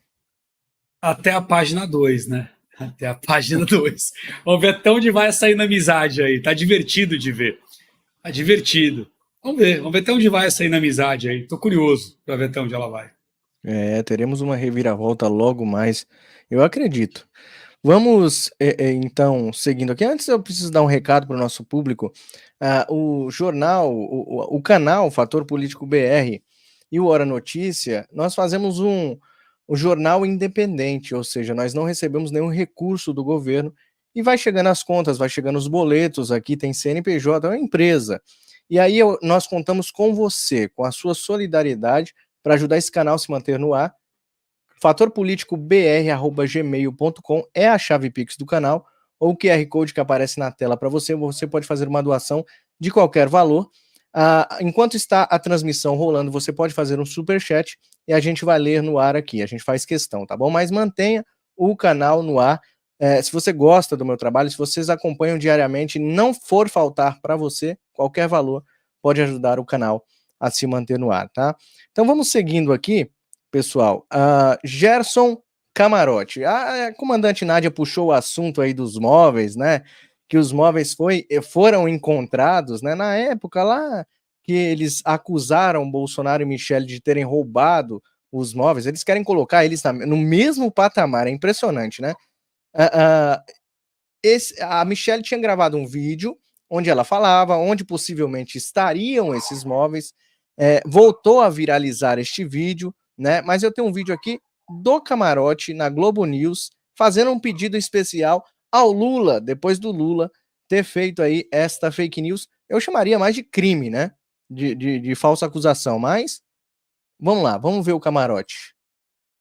Até a página 2, né? Até a página 2. Vamos ver até onde vai essa inamizade aí. Tá divertido de ver. Tá divertido. Vamos ver até onde vai essa inamizade aí. Tô curioso para ver até onde ela vai. Teremos uma reviravolta logo mais, eu acredito. Vamos, então, seguindo aqui. Antes eu preciso dar um recado para o nosso público. O jornal, o canal Fator Político BR e o Hora Notícia, nós fazemos um jornal independente, ou seja, nós não recebemos nenhum recurso do governo e vai chegando as contas, vai chegando os boletos, aqui tem CNPJ, é uma empresa. E aí nós contamos com você, com a sua solidariedade para ajudar esse canal a se manter no ar. fatorpoliticobr@gmail.com é a chave Pix do canal, ou o QR Code que aparece na tela para você. Você pode fazer uma doação de qualquer valor. Enquanto está a transmissão rolando, você pode fazer um superchat e a gente vai ler no ar aqui. A gente faz questão, tá bom? Mas mantenha o canal no ar. Se você gosta do meu trabalho, se vocês acompanham diariamente, não for faltar para você, qualquer valor pode ajudar o canal a se manter no ar, tá? Então vamos seguindo aqui, pessoal. Gerson Camarote. A comandante Nádia puxou o assunto aí dos móveis, né? Que os móveis foram encontrados, né? Na época lá que eles acusaram Bolsonaro e Michele de terem roubado os móveis, eles querem colocar eles no mesmo patamar. É impressionante, né? A Michele tinha gravado um vídeo onde ela falava onde possivelmente estariam esses móveis. Voltou a viralizar este vídeo, né? Mas eu tenho um vídeo aqui do Camarote na Globo News fazendo um pedido especial ao Lula, depois do Lula ter feito aí esta fake news. Eu chamaria mais de crime, né? De falsa acusação, mas vamos lá, vamos ver o Camarote.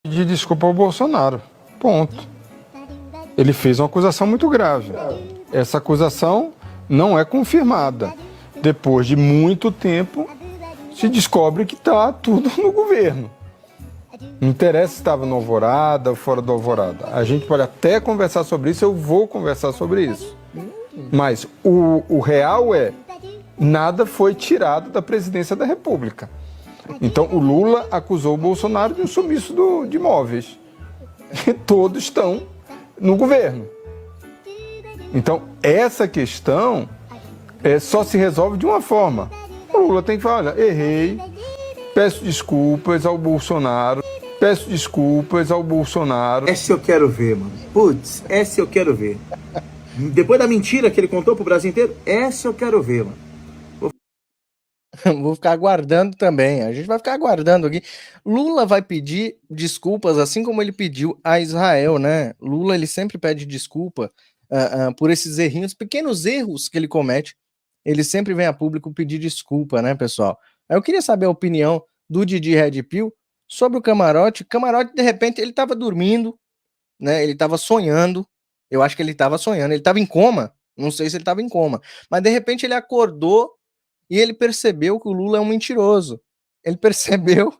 De desculpa ao Bolsonaro, ponto. Ele fez uma acusação muito grave. Essa acusação não é confirmada. Depois de muito tempo, se descobre que está tudo no governo. Não interessa se estava no Alvorada ou fora do Alvorada. A gente pode até conversar sobre isso, eu vou conversar sobre isso. Mas o real é, nada foi tirado da presidência da República. Então o Lula acusou o Bolsonaro de um sumiço de imóveis. E todos estão no governo. Então essa questão só se resolve de uma forma. O Lula tem que falar, olha, errei, peço desculpas ao Bolsonaro, peço desculpas ao Bolsonaro. Essa eu quero ver, mano. Putz, essa eu quero ver. Depois da mentira que ele contou pro Brasil inteiro, essa eu quero ver, mano. Vou ficar aguardando também. A gente vai ficar aguardando aqui. Lula vai pedir desculpas, assim como ele pediu a Israel, né? Lula, ele sempre pede desculpa por esses errinhos, pequenos erros que ele comete. Ele sempre vem a público pedir desculpa, né, pessoal? Eu queria saber a opinião do Didi Red Pill sobre o Camarote. O Camarote, de repente, ele estava dormindo, né? Ele estava sonhando. Eu acho que ele estava sonhando. Ele estava em coma. Não sei se ele estava em coma. Mas, de repente, ele acordou e ele percebeu que o Lula é um mentiroso. ele percebeu,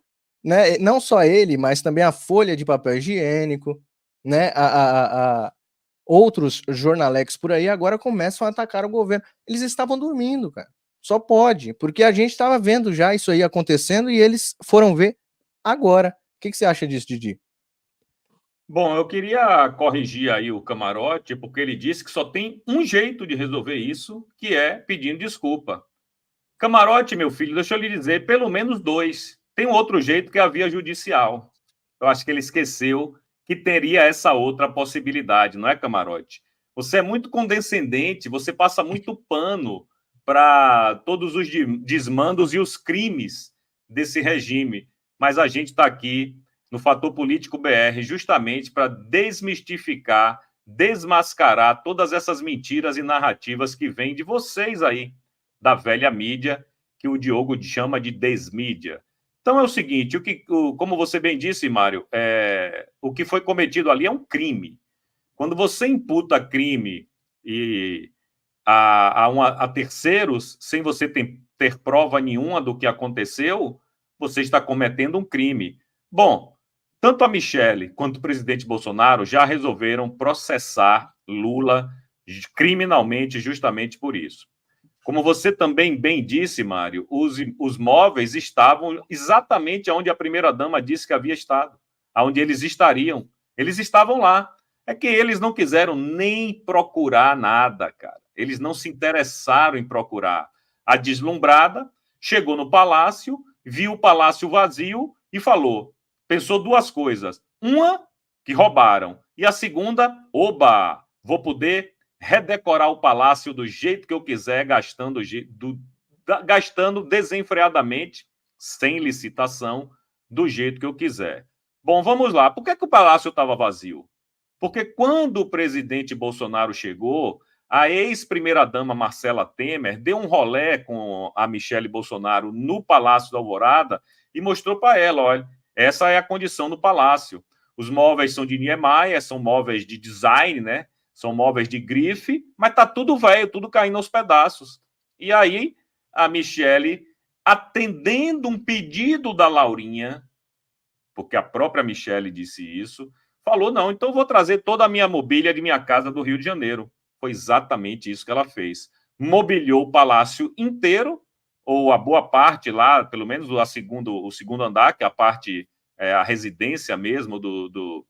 né? Não só ele, mas também a folha de papel higiênico, né? Outros jornalex por aí agora começam a atacar o governo. Eles estavam dormindo, cara. Só pode, porque a gente estava vendo já isso aí acontecendo e eles foram ver agora. O que você acha disso, Didi? Bom, eu queria corrigir aí o Camarote, porque ele disse que só tem um jeito de resolver isso, que é pedindo desculpa. Camarote, meu filho, deixa eu lhe dizer, pelo menos dois. Tem um outro jeito, que é a via judicial. Eu acho que ele esqueceu que teria essa outra possibilidade, não é, Camarote? Você é muito condescendente, você passa muito pano para todos os desmandos e os crimes desse regime. Mas a gente está aqui no Fator Político BR justamente para desmistificar, desmascarar todas essas mentiras e narrativas que vêm de vocês aí, da velha mídia, que o Diogo chama de desmídia. Então é o seguinte, como você bem disse, Mário, o que foi cometido ali é um crime. Quando você imputa crime a terceiros, sem você ter prova nenhuma do que aconteceu, você está cometendo um crime. Bom, tanto a Michelle quanto o presidente Bolsonaro já resolveram processar Lula criminalmente justamente por isso. Como você também bem disse, Mário, os móveis estavam exatamente onde a primeira-dama disse que havia estado, onde eles estariam. Eles estavam lá. É que eles não quiseram nem procurar nada, cara. Eles não se interessaram em procurar. A deslumbrada chegou no palácio, viu o palácio vazio e pensou duas coisas. Uma, que roubaram. E a segunda, oba, vou poder redecorar o palácio do jeito que eu quiser, gastando desenfreadamente, sem licitação, do jeito que eu quiser. Bom, vamos lá. Por que o palácio estava vazio? Porque quando o presidente Bolsonaro chegou, a ex-primeira-dama Marcela Temer deu um rolê com a Michelle Bolsonaro no Palácio da Alvorada e mostrou para ela, olha, essa é a condição do palácio. Os móveis são de Niemeyer, são móveis de design, né? São móveis de grife, mas tá tudo velho, tudo caindo aos pedaços. E aí, a Michelle, atendendo um pedido da Laurinha, porque a própria Michelle disse isso, falou, não, então eu vou trazer toda a minha mobília de minha casa do Rio de Janeiro. Foi exatamente isso que ela fez. Mobiliou o palácio inteiro, ou a boa parte lá, pelo menos o segundo andar, que é a parte, a residência mesmo do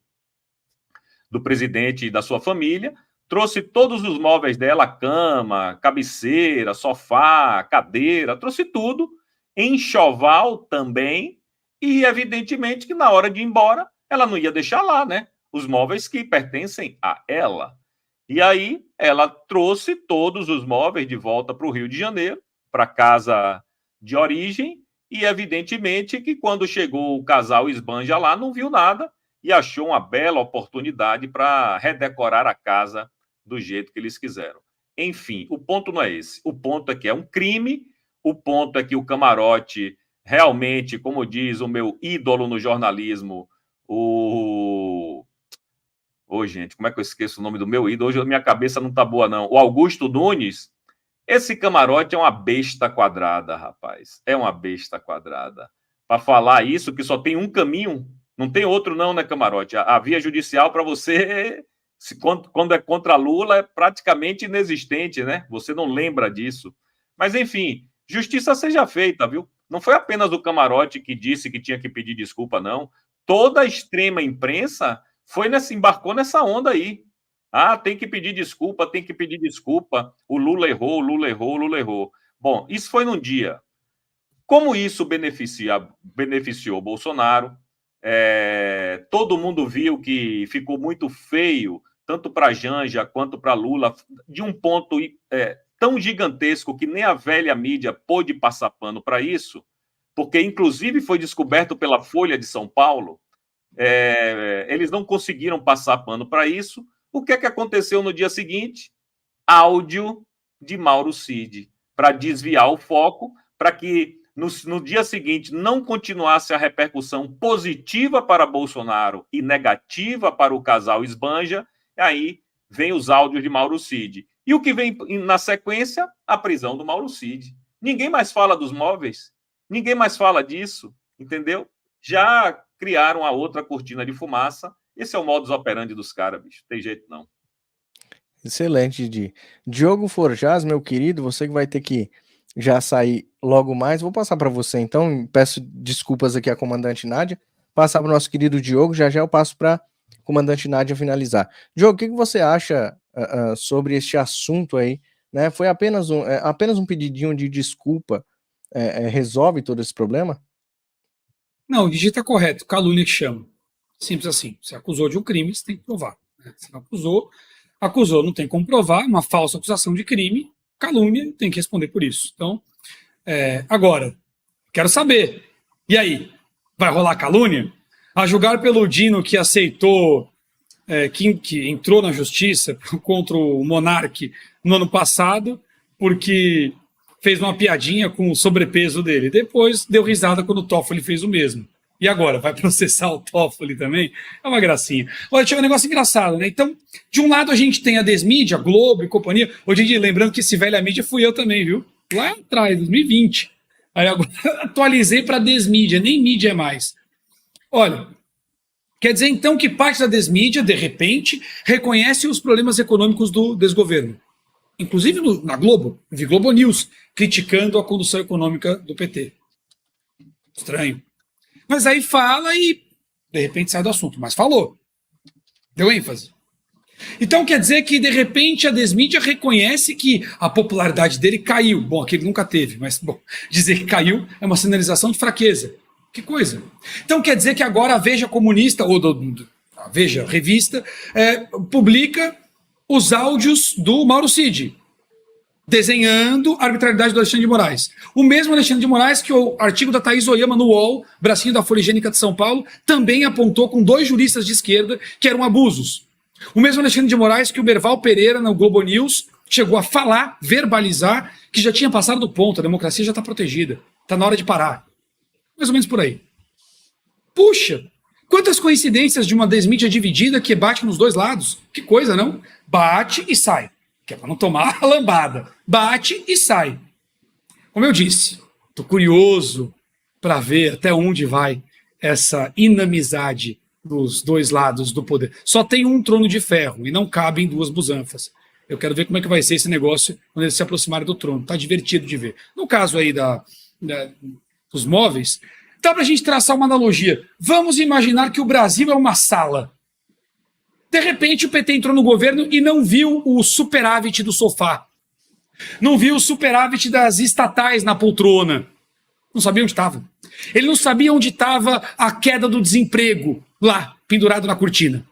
presidente e da sua família, trouxe todos os móveis dela, cama, cabeceira, sofá, cadeira, trouxe tudo, enxoval também, e evidentemente que na hora de ir embora, ela não ia deixar lá, né? Os móveis que pertencem a ela. E aí ela trouxe todos os móveis de volta para o Rio de Janeiro, para a casa de origem, e evidentemente que quando chegou o casal Esbanja lá, não viu nada, e achou uma bela oportunidade para redecorar a casa do jeito que eles quiseram. Enfim, o ponto não é esse. O ponto é que é um crime, o ponto é que o Camarote realmente, como diz o meu ídolo no jornalismo, gente, como é que eu esqueço o nome do meu ídolo? Hoje a minha cabeça não tá boa, não. O Augusto Nunes, esse Camarote é uma besta quadrada, rapaz. É uma besta quadrada. Para falar isso, que só tem um caminho, não tem outro não, né, Camarote? A via judicial para você, quando é contra Lula, é praticamente inexistente, né? Você não lembra disso. Mas, enfim, justiça seja feita, viu? Não foi apenas o Camarote que disse que tinha que pedir desculpa, não. Toda a extrema imprensa embarcou nessa onda aí. Ah, tem que pedir desculpa, tem que pedir desculpa. O Lula errou, o Lula errou, o Lula errou. Bom, isso foi num dia. Como isso beneficiou Bolsonaro, todo mundo viu que ficou muito feio, tanto para Janja quanto para Lula, de um ponto tão gigantesco que nem a velha mídia pôde passar pano para isso, porque inclusive foi descoberto pela Folha de São Paulo, eles não conseguiram passar pano para isso. O que é que aconteceu no dia seguinte? Áudio de Mauro Cid, para desviar o foco, para que no dia seguinte não continuasse a repercussão positiva para Bolsonaro e negativa para o casal Esbanja. Aí vem os áudios de Mauro Cid. E o que vem na sequência? A prisão do Mauro Cid. Ninguém mais fala dos móveis. Ninguém mais fala disso, entendeu? Já criaram a outra cortina de fumaça. Esse é o modus operandi dos caras, bicho. Tem jeito não. Excelente, Didi. Diogo Forjaz, meu querido, você que vai ter que já sair logo mais. Vou passar para você, então. Peço desculpas aqui à comandante Nádia. Passar para o nosso querido Diogo. Já eu passo para a comandante Nádia finalizar. Diogo, o que você acha sobre este assunto aí? Né? Foi apenas um pedidinho de desculpa. Resolve todo esse problema? Não, o Didi está correto. Calúnia que chama. Simples assim. Você acusou de um crime, você tem que provar. Você não acusou, não tem como provar, uma falsa acusação de crime, calúnia, tem que responder por isso. Então, agora, quero saber, e aí, vai rolar calúnia? A julgar pelo Dino que aceitou, que entrou na justiça contra o Monark no ano passado, porque fez uma piadinha com o sobrepeso dele. Depois deu risada quando o Toffoli fez o mesmo. E agora, vai processar o Toffoli também? É uma gracinha. Olha, tinha um negócio engraçado, né? Então, de um lado a gente tem a Desmídia, Globo e companhia. Hoje em dia, lembrando que esse velho mídia fui eu também, viu? Lá atrás, 2020. Aí agora atualizei para Desmídia, nem mídia é mais. Olha, quer dizer então que parte da Desmídia, de repente, reconhece os problemas econômicos do desgoverno. Inclusive na Globo, vi Globo News, criticando a condução econômica do PT. Estranho. Mas aí fala e, de repente, sai do assunto. Mas falou. Deu ênfase. Então quer dizer que, de repente, a Desmídia reconhece que a popularidade dele caiu. Bom, aquele nunca teve, mas, bom, dizer que caiu é uma sinalização de fraqueza. Que coisa. Então quer dizer que agora a Veja Comunista, ou a Veja Revista, publica os áudios do Mauro Cid, desenhando a arbitrariedade do Alexandre de Moraes. O mesmo Alexandre de Moraes que o artigo da Thaís Oyama no UOL, bracinho da Folha Higiênica de São Paulo, também apontou com 2 juristas de esquerda que eram abusos. O mesmo Alexandre de Moraes que o Berval Pereira, no Globo News, chegou a falar, verbalizar, que já tinha passado do ponto, a democracia já está protegida, está na hora de parar. Mais ou menos por aí. Puxa, quantas coincidências de uma Desmídia dividida que bate nos 2 lados. Que coisa, não? Bate e sai. Que é para não tomar a lambada. Bate e sai. Como eu disse, estou curioso para ver até onde vai essa inamizade dos 2 lados do poder. Só tem um trono de ferro e não cabem 2 busanfas. Eu quero ver como é que vai ser esse negócio quando eles se aproximarem do trono. Está divertido de ver. No caso aí dos móveis, dá para a gente traçar uma analogia. Vamos imaginar que o Brasil é uma sala. De repente o PT entrou no governo e não viu o superávit do sofá. Não viu o superávit das estatais na poltrona. Não sabia onde estava. Ele não sabia onde estava a queda do desemprego, lá, pendurado na cortina.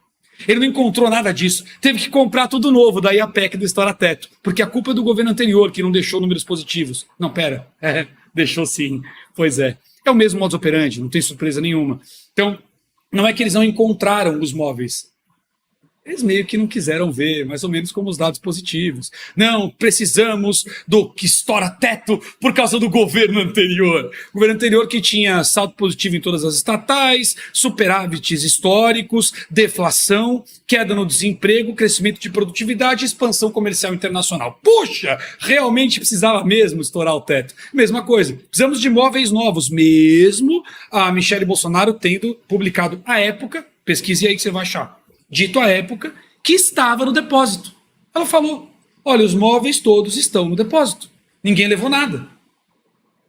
Ele não encontrou nada disso. Teve que comprar tudo novo, daí a PEC do estoura-teto. Porque a culpa é do governo anterior, que não deixou números positivos. Não, pera. Deixou sim. Pois é. É o mesmo modus operandi, não tem surpresa nenhuma. Então, não é que eles não encontraram os móveis. Eles meio que não quiseram ver, mais ou menos como os dados positivos. Não, precisamos do que estoura teto por causa do governo anterior. O governo anterior que tinha saldo positivo em todas as estatais, superávites históricos, deflação, queda no desemprego, crescimento de produtividade e expansão comercial internacional. Puxa, realmente precisava mesmo estourar o teto. Mesma coisa, precisamos de imóveis novos, mesmo a Michele Bolsonaro tendo publicado à época, pesquise aí que você vai achar, dito à época, que estava no depósito. Ela falou, olha, os móveis todos estão no depósito. Ninguém levou nada.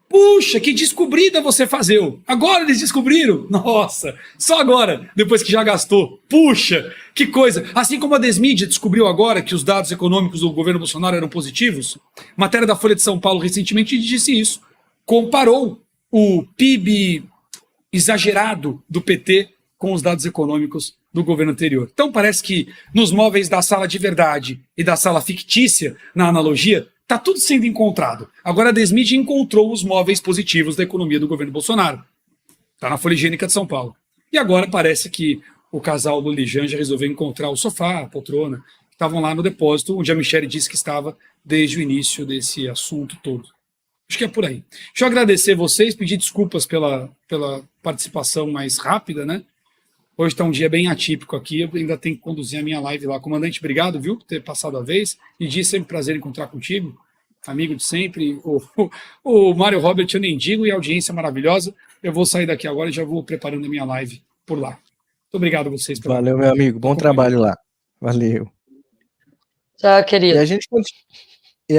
Puxa, que descobrida você fazeu. Agora eles descobriram. Nossa, só agora, depois que já gastou. Puxa, que coisa. Assim como a Desmídia descobriu agora que os dados econômicos do governo Bolsonaro eram positivos, matéria da Folha de São Paulo recentemente disse isso. Comparou o PIB exagerado do PT com os dados econômicos do governo anterior. Então parece que nos móveis da sala de verdade e da sala fictícia, na analogia, está tudo sendo encontrado. Agora a Desmídia encontrou os móveis positivos da economia do governo Bolsonaro. Está na Folha Higiênica de São Paulo. E agora parece que o casal Lula e Janja resolveu encontrar o sofá, a poltrona, que estavam lá no depósito, onde a Michele disse que estava desde o início desse assunto todo. Acho que é por aí. Deixa eu agradecer vocês, pedir desculpas pela participação mais rápida, né? Hoje está um dia bem atípico aqui, eu ainda tenho que conduzir a minha live lá. Comandante, obrigado, viu, por ter passado a vez. E Di, sempre prazer encontrar contigo. amigo de sempre. O Mário Robert eu nem digo, e a audiência maravilhosa. Eu vou sair daqui agora e já vou preparando a minha live por lá. Muito obrigado a vocês pela Valeu, meu amigo. Bom companhia. trabalho lá. Valeu. Tchau, E querido. a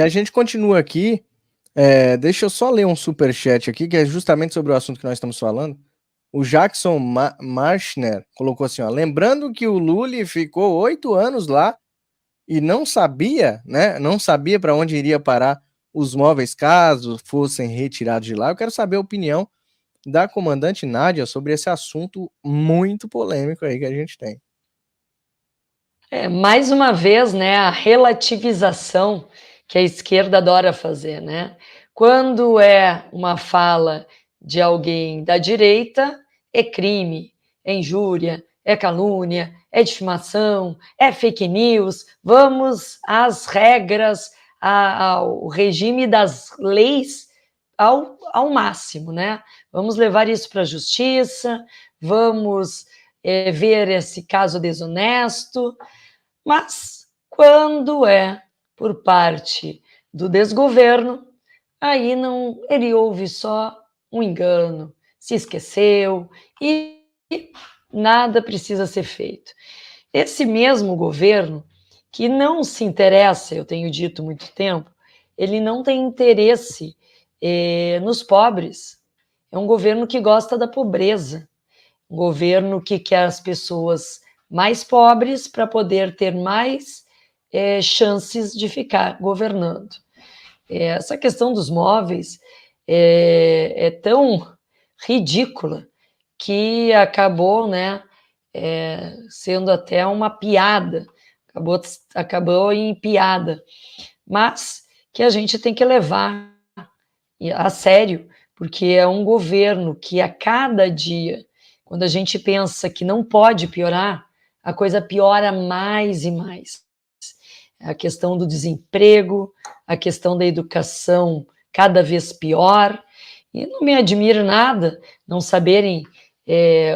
gente continua aqui. Deixa eu só ler um superchat aqui, que é justamente sobre o assunto que nós estamos falando. O Jackson Marschner colocou assim, ó, lembrando que o Lully ficou 8 anos lá e não sabia, né? Não sabia para onde iria parar os móveis caso fossem retirados de lá. Eu quero saber a opinião da comandante Nádia sobre esse assunto muito polêmico aí que a gente tem. Mais uma vez, né, a relativização que a esquerda adora fazer, né? Quando é uma fala de alguém da direita, é crime, é injúria, é calúnia, é difamação, é fake news. Vamos às regras, ao regime das leis ao máximo, né? Vamos levar isso para a justiça, vamos ver esse caso desonesto. Mas quando é por parte do desgoverno, aí não, ele houve só um engano, se esqueceu e nada precisa ser feito. Esse mesmo governo que não se interessa, eu tenho dito muito tempo, ele não tem interesse nos pobres. É um governo que gosta da pobreza, um governo que quer as pessoas mais pobres para poder ter mais chances de ficar governando. Essa questão dos móveis é tão ridícula que acabou, né, sendo até uma piada, acabou em piada, mas que a gente tem que levar a sério, porque é um governo que a cada dia, quando a gente pensa que não pode piorar, a coisa piora mais e mais. A questão do desemprego, a questão da educação cada vez pior, e não me admira nada não saberem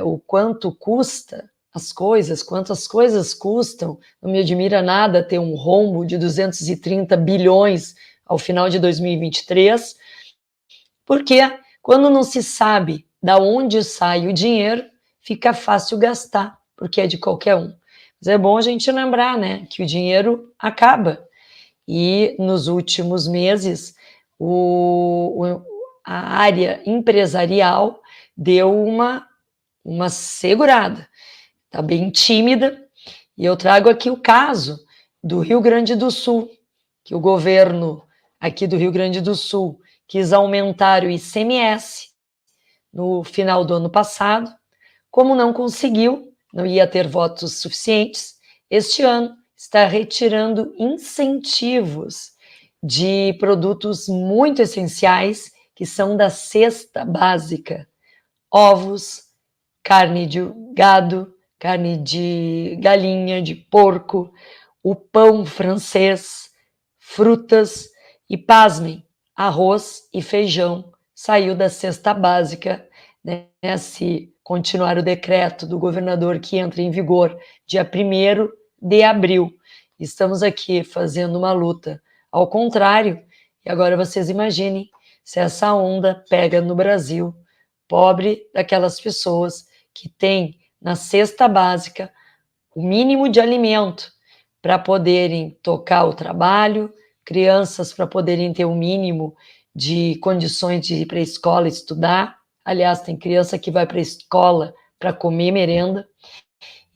o quanto custa as coisas, quantas coisas custam, não me admira nada ter um rombo de 230 bilhões ao final de 2023, porque quando não se sabe de onde sai o dinheiro, fica fácil gastar, porque é de qualquer um. Mas é bom a gente lembrar, né, que o dinheiro acaba. E nos últimos meses, a área empresarial deu uma segurada. Está bem tímida. E eu trago aqui o caso do Rio Grande do Sul, que o governo aqui do Rio Grande do Sul quis aumentar o ICMS no final do ano passado. Como não conseguiu, não ia ter votos suficientes, este ano está retirando incentivos de produtos muito essenciais que são da cesta básica: ovos, carne de gado, carne de galinha, de porco, o pão francês, frutas e, pasmem, arroz e feijão saiu da cesta básica, né? Se continuar o decreto do governador que entra em vigor dia 1º de abril. Estamos aqui fazendo uma luta ao contrário, e agora vocês imaginem se essa onda pega no Brasil, pobre daquelas pessoas que têm na cesta básica o mínimo de alimento para poderem tocar o trabalho, crianças para poderem ter o mínimo de condições de ir para a escola estudar. Aliás, tem criança que vai para a escola para comer merenda,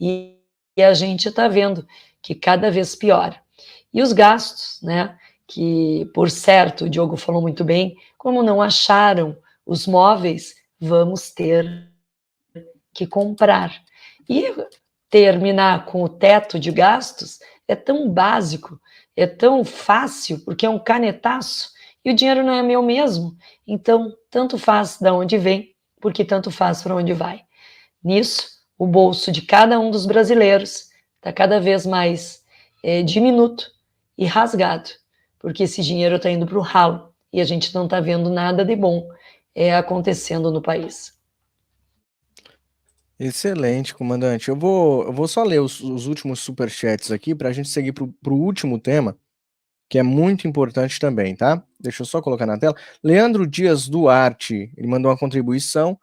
e a gente está vendo que cada vez piora. E os gastos, né, que, por certo, o Diogo falou muito bem, como não acharam os móveis, vamos ter que comprar. E terminar com o teto de gastos é tão básico, é tão fácil, porque é um canetaço, e o dinheiro não é meu mesmo, então tanto faz de onde vem, porque tanto faz para onde vai. Nisso, o bolso de cada um dos brasileiros está cada vez mais diminuto e rasgado, porque esse dinheiro está indo para o ralo, e a gente não está vendo nada de bom acontecendo no país. Excelente, comandante. Eu vou só ler os últimos superchats aqui para a gente seguir para o último tema, que é muito importante também, tá? Deixa eu só colocar na tela. Leandro Dias Duarte, ele mandou uma contribuição.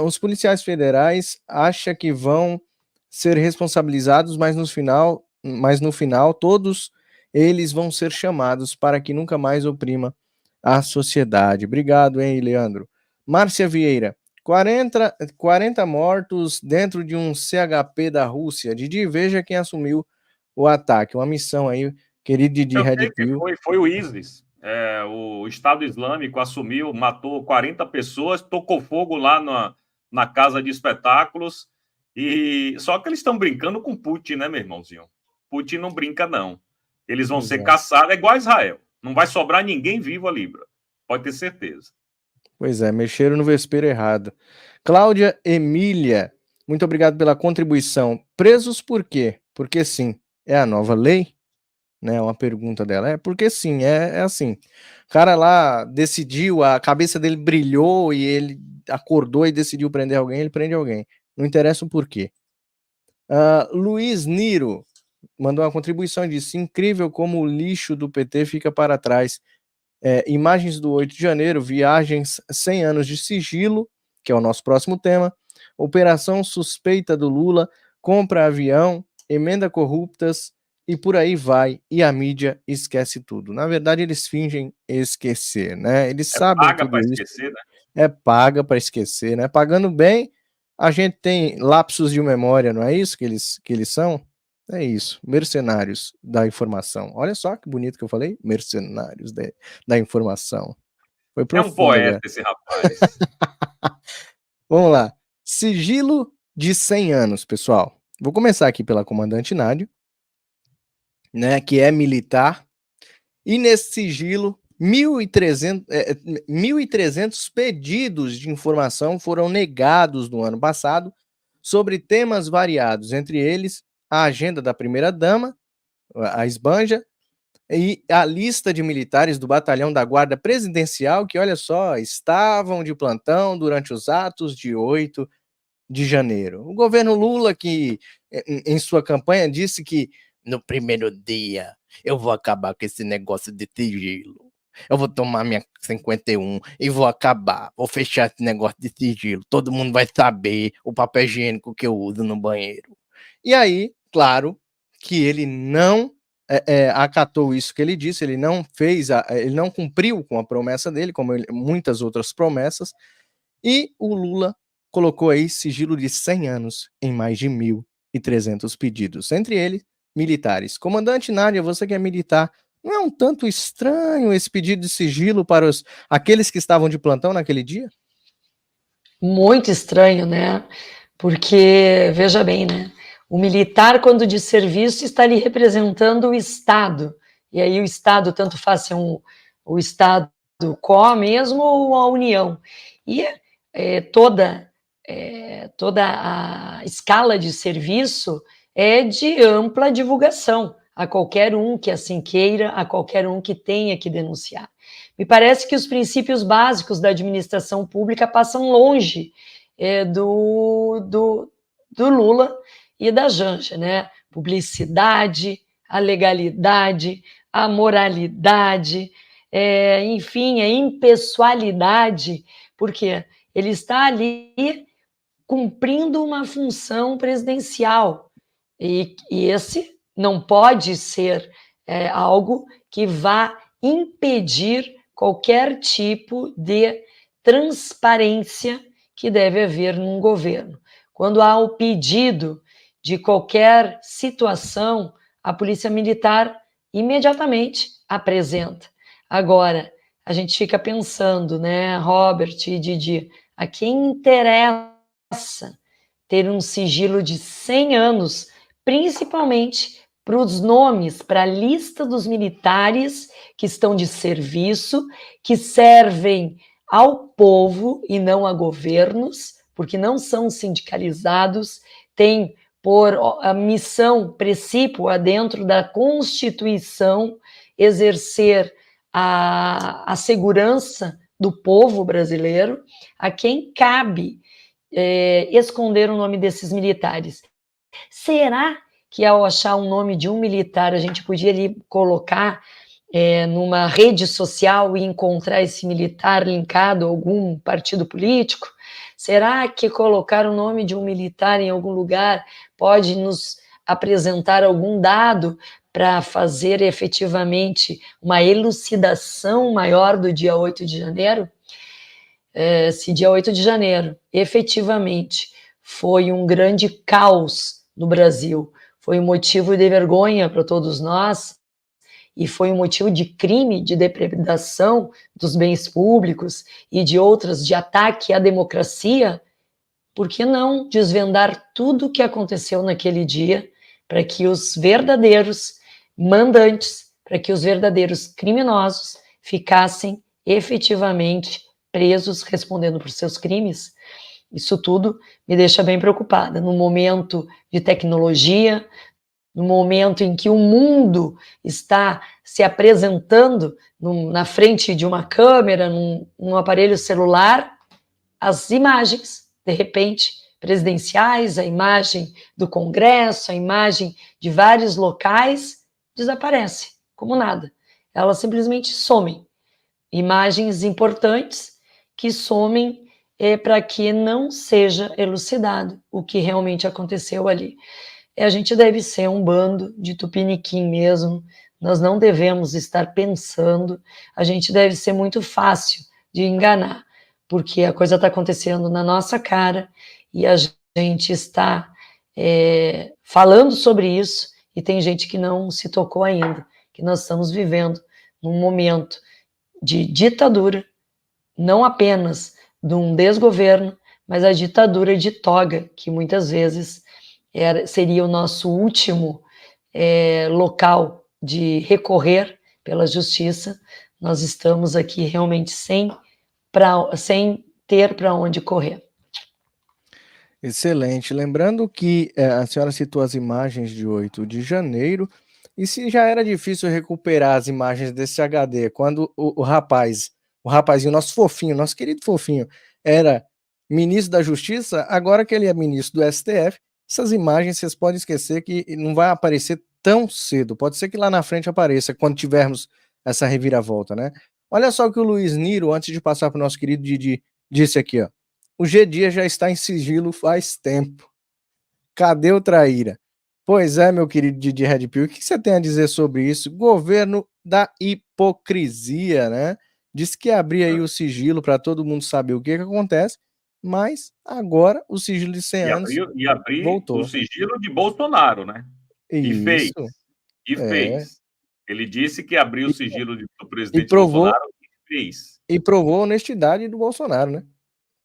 Os policiais federais acham que vão ser responsabilizados, mas no final todos eles vão ser chamados para que nunca mais oprima a sociedade. Obrigado, hein, Leandro. Márcia Vieira, 40 mortos dentro de um CHP da Rússia. Didi, veja quem assumiu o ataque. Uma missão aí, querido Didi Eu Red sei que Pill. foi o ISIS. O Estado Islâmico assumiu, matou 40 pessoas, tocou fogo lá na casa de espetáculos. Só que eles estão brincando com Putin, né, meu irmãozinho? Putin não brinca, não. Eles vão ser caçados, é igual a Israel. Não vai sobrar ninguém vivo ali, bro. Pode ter certeza. Pois é, mexeram no vespeiro errado. Cláudia Emília, muito obrigado pela contribuição. Presos por quê? Porque sim, é a nova lei? Né, uma pergunta dela. É porque sim, é assim. O cara lá decidiu, a cabeça dele brilhou e ele acordou e decidiu prender alguém, ele prende alguém. Não interessa o porquê. Luiz Niro mandou uma contribuição e disse: incrível como o lixo do PT fica para trás. Imagens do 8 de janeiro, viagens 100 anos de sigilo, que é o nosso próximo tema, operação suspeita do Lula, compra avião, emenda corruptas e por aí vai, e a mídia esquece tudo. Na verdade, eles fingem esquecer, né? Eles sabem paga tudo para isso. esquecer, né? É paga para esquecer, né? Pagando bem, a gente tem lapsos de memória, não é isso que eles são? É isso, mercenários da informação. Olha só que bonito que eu falei, mercenários da informação. Foi É um profundo poeta agora. esse rapaz. Vamos lá. Sigilo de 100 anos, pessoal. Vou começar aqui pela comandante Nádia, né, que é militar. E nesse sigilo, 1.300 pedidos de informação foram negados no ano passado sobre temas variados, entre eles a agenda da primeira-dama, a esbanja, e a lista de militares do batalhão da Guarda Presidencial que, olha só, estavam de plantão durante os atos de 8 de janeiro. O governo Lula, que em sua campanha disse que no primeiro dia eu vou acabar com esse negócio de sigilo. Eu vou tomar minha 51 e vou acabar, vou fechar esse negócio de sigilo. Todo mundo vai saber o papel higiênico que eu uso no banheiro. E aí, claro, que ele não acatou isso que ele disse, ele não ele não cumpriu com a promessa dele, como muitas outras promessas, e o Lula colocou aí sigilo de 100 anos em mais de 1.300 pedidos, entre eles militares. Comandante Nádia, você que é militar, não é um tanto estranho esse pedido de sigilo para aqueles que estavam de plantão naquele dia? Muito estranho, né? Porque, veja bem, né? O militar, quando de serviço, está ali representando o Estado. E aí o Estado, tanto faz ser o Estado qual mesmo ou a União. E toda a escala de serviço é de ampla divulgação a qualquer um que assim queira, a qualquer um que tenha que denunciar. Me parece que os princípios básicos da administração pública passam longe do Lula e da Janja, né? Publicidade, a legalidade, a moralidade, enfim, a impessoalidade, porque ele está ali cumprindo uma função presidencial e esse não pode ser algo que vá impedir qualquer tipo de transparência que deve haver num governo. Quando há o pedido de qualquer situação, a Polícia Militar imediatamente apresenta. Agora, a gente fica pensando, né, Robert e Didi, a quem interessa ter um sigilo de 100 anos, principalmente para os nomes, para a lista dos militares que estão de serviço, que servem ao povo e não a governos, porque não são sindicalizados, têm por a missão precípua dentro da Constituição exercer a segurança do povo brasileiro, a quem cabe esconder o nome desses militares. Será que ao achar um nome de um militar a gente podia ali colocar numa rede social e encontrar esse militar linkado a algum partido político? Será que colocar o nome de um militar em algum lugar pode nos apresentar algum dado para fazer efetivamente uma elucidação maior do dia 8 de janeiro? Se dia 8 de janeiro, efetivamente, foi um grande caos no Brasil, foi um motivo de vergonha para todos nós, e foi um motivo de crime, de depredação dos bens públicos e de outras, de ataque à democracia, por que não desvendar tudo o que aconteceu naquele dia para que os verdadeiros mandantes, para que os verdadeiros criminosos ficassem efetivamente presos, respondendo por seus crimes? Isso tudo me deixa bem preocupada. No momento de tecnologia, no momento em que o mundo está se apresentando na frente de uma câmera, num aparelho celular, as imagens, de repente, presidenciais, a imagem do Congresso, a imagem de vários locais, desaparece, como nada. Elas simplesmente somem. Imagens importantes que somem para que não seja elucidado o que realmente aconteceu ali. A gente deve ser um bando de tupiniquim mesmo, nós não devemos estar pensando, a gente deve ser muito fácil de enganar, porque a coisa está acontecendo na nossa cara e a gente está falando sobre isso e tem gente que não se tocou ainda, que nós estamos vivendo num momento de ditadura, não apenas de um desgoverno, mas a ditadura de toga, que muitas vezes seria o nosso último local de recorrer pela justiça. Nós estamos aqui realmente sem ter para onde correr. Excelente. Lembrando que a senhora citou as imagens de 8 de janeiro, e se já era difícil recuperar as imagens desse HD, quando o rapazinho, nosso fofinho, nosso querido fofinho, era ministro da Justiça, agora que ele é ministro do STF, essas imagens vocês podem esquecer que não vai aparecer tão cedo. Pode ser que lá na frente apareça, quando tivermos essa reviravolta, né? Olha só o que o Luiz Niro, antes de passar para o nosso querido Didi, disse aqui, ó. O G-Dia já está em sigilo faz tempo. Cadê o traíra? Pois é, meu querido Didi Red Pill, o que você tem a dizer sobre isso? Governo da hipocrisia, né? Disse que abria aí o sigilo para todo mundo saber o que acontece, mas agora o sigilo de 100 anos voltou. O sigilo de Bolsonaro, né? Isso. E fez. Ele disse que abriu o sigilo do presidente Bolsonaro e fez. E provou a honestidade do Bolsonaro, né?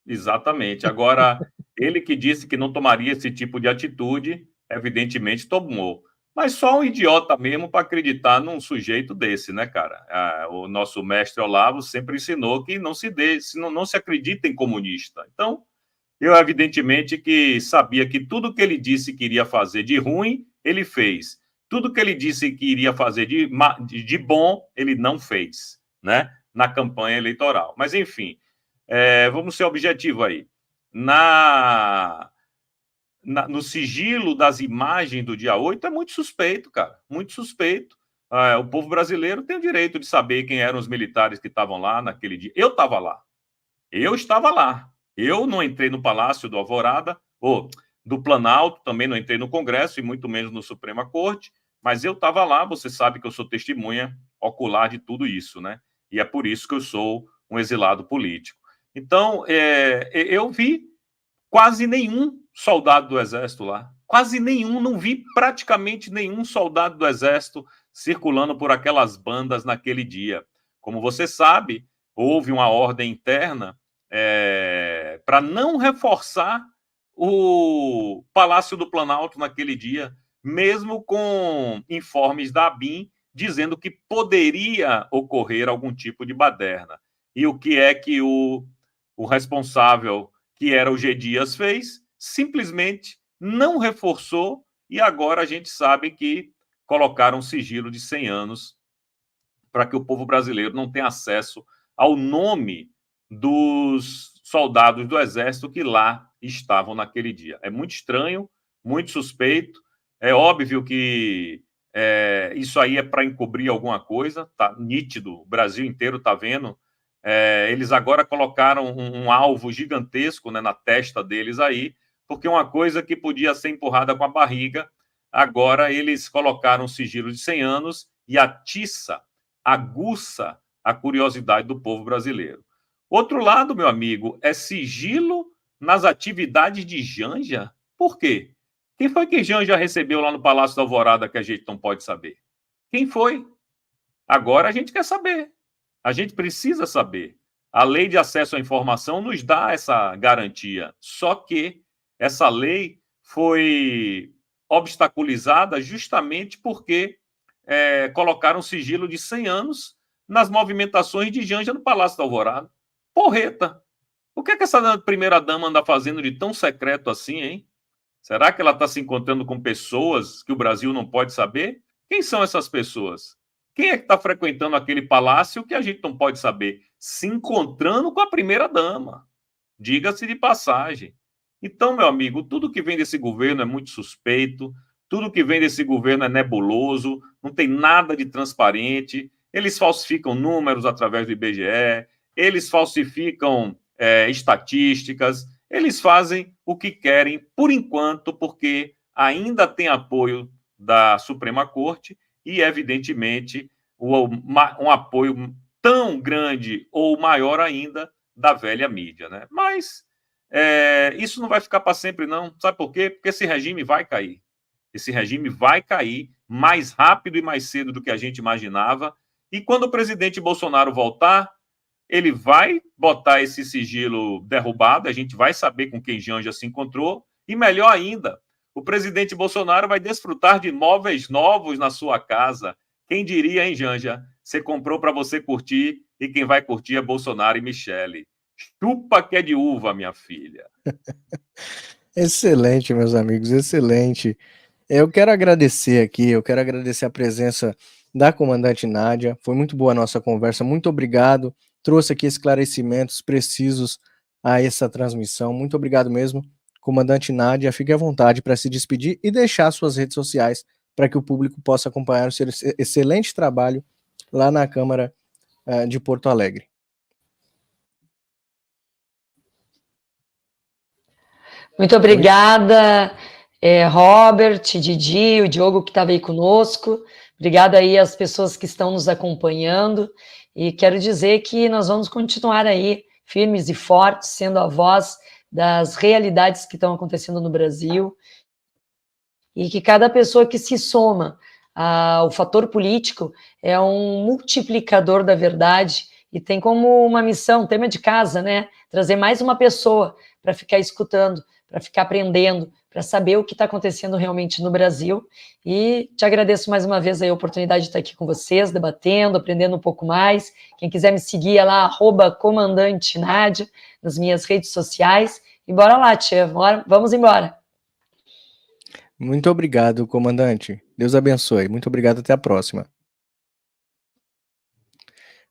Exatamente. Agora, ele que disse que não tomaria esse tipo de atitude, evidentemente tomou. Mas só um idiota mesmo para acreditar num sujeito desse, né, cara? O nosso mestre Olavo sempre ensinou que não se acredita em comunista. Então, eu evidentemente que sabia que tudo que ele disse que iria fazer de ruim, ele fez. Tudo que ele disse que iria fazer de bom, ele não fez, né? Na campanha eleitoral. Mas, enfim, vamos ser objetivo aí. No sigilo das imagens do dia 8 é muito suspeito, cara. Muito suspeito. O povo brasileiro tem o direito de saber quem eram os militares que estavam lá naquele dia. Eu estava lá. Eu estava lá. Eu não entrei no Palácio do Alvorada, ou do Planalto, também não entrei no Congresso, e muito menos no Suprema Corte, mas eu estava lá, você sabe que eu sou testemunha ocular de tudo isso, né? E é por isso que eu sou um exilado político. Então, eu vi quase nenhum soldado do Exército lá. Quase nenhum, não vi praticamente nenhum soldado do Exército circulando por aquelas bandas naquele dia. Como você sabe, houve uma ordem interna para não reforçar o Palácio do Planalto naquele dia, mesmo com informes da ABIN dizendo que poderia ocorrer algum tipo de baderna. E o que é que o responsável, que era o G. Dias, fez? Simplesmente não reforçou, e agora a gente sabe que colocaram um sigilo de 100 anos para que o povo brasileiro não tenha acesso ao nome dos soldados do Exército que lá estavam naquele dia. É muito estranho, muito suspeito. É óbvio que isso aí é para encobrir alguma coisa, tá nítido, o Brasil inteiro está vendo. Eles agora colocaram um alvo gigantesco, né, na testa deles aí, porque uma coisa que podia ser empurrada com a barriga, agora eles colocaram um sigilo de 100 anos e atiça, aguça a curiosidade do povo brasileiro. Outro lado, meu amigo, é sigilo nas atividades de Janja. Por quê? Quem foi que Janja recebeu lá no Palácio da Alvorada que a gente não pode saber? Quem foi? Agora a gente quer saber. A gente precisa saber. A lei de acesso à informação nos dá essa garantia. Só que essa lei foi obstaculizada justamente porque colocaram um sigilo de 100 anos nas movimentações de Janja no Palácio da Alvorada. Porreta! O que é que essa primeira-dama anda fazendo de tão secreto assim, hein? Será que ela está se encontrando com pessoas que o Brasil não pode saber? Quem são essas pessoas? Quem é que está frequentando aquele palácio que a gente não pode saber? Se encontrando com a primeira-dama. Diga-se de passagem. Então, meu amigo, tudo que vem desse governo é muito suspeito, tudo que vem desse governo é nebuloso, não tem nada de transparente, eles falsificam números através do IBGE, eles falsificam estatísticas, eles fazem o que querem, por enquanto, porque ainda tem apoio da Suprema Corte e, evidentemente, um apoio tão grande ou maior ainda da velha mídia, né? Mas isso não vai ficar para sempre, não. Sabe por quê? Porque esse regime vai cair. Esse regime vai cair mais rápido e mais cedo do que a gente imaginava. E quando o presidente Bolsonaro voltar, ele vai botar esse sigilo derrubado, a gente vai saber com quem Janja se encontrou, e melhor ainda, o presidente Bolsonaro vai desfrutar de móveis novos na sua casa. Quem diria, hein, Janja? Você comprou para você curtir, e quem vai curtir é Bolsonaro e Michele. Chupa que é de uva, minha filha. Excelente, meus amigos, excelente. Eu quero agradecer a presença da comandante Nádia. Foi muito boa a nossa conversa, muito obrigado. Trouxe aqui esclarecimentos precisos a essa transmissão. Muito obrigado mesmo, comandante Nádia. Fique à vontade para se despedir e deixar suas redes sociais para que o público possa acompanhar o seu excelente trabalho lá na Câmara de Porto Alegre. Muito obrigada, Robert, Didi, o Diogo que estava aí conosco. Obrigada aí às pessoas que estão nos acompanhando. E quero dizer que nós vamos continuar aí firmes e fortes, sendo a voz das realidades que estão acontecendo no Brasil. E que cada pessoa que se soma ao fator político é um multiplicador da verdade e tem como uma missão, tema de casa, né? Trazer mais uma pessoa para ficar escutando, para ficar aprendendo, para saber o que está acontecendo realmente no Brasil. E te agradeço mais uma vez a oportunidade de estar aqui com vocês, debatendo, aprendendo um pouco mais. Quem quiser me seguir é lá, @comandante Nádia, nas minhas redes sociais. E bora lá, tia, vamos embora. Muito obrigado, comandante. Deus abençoe. Muito obrigado, até a próxima.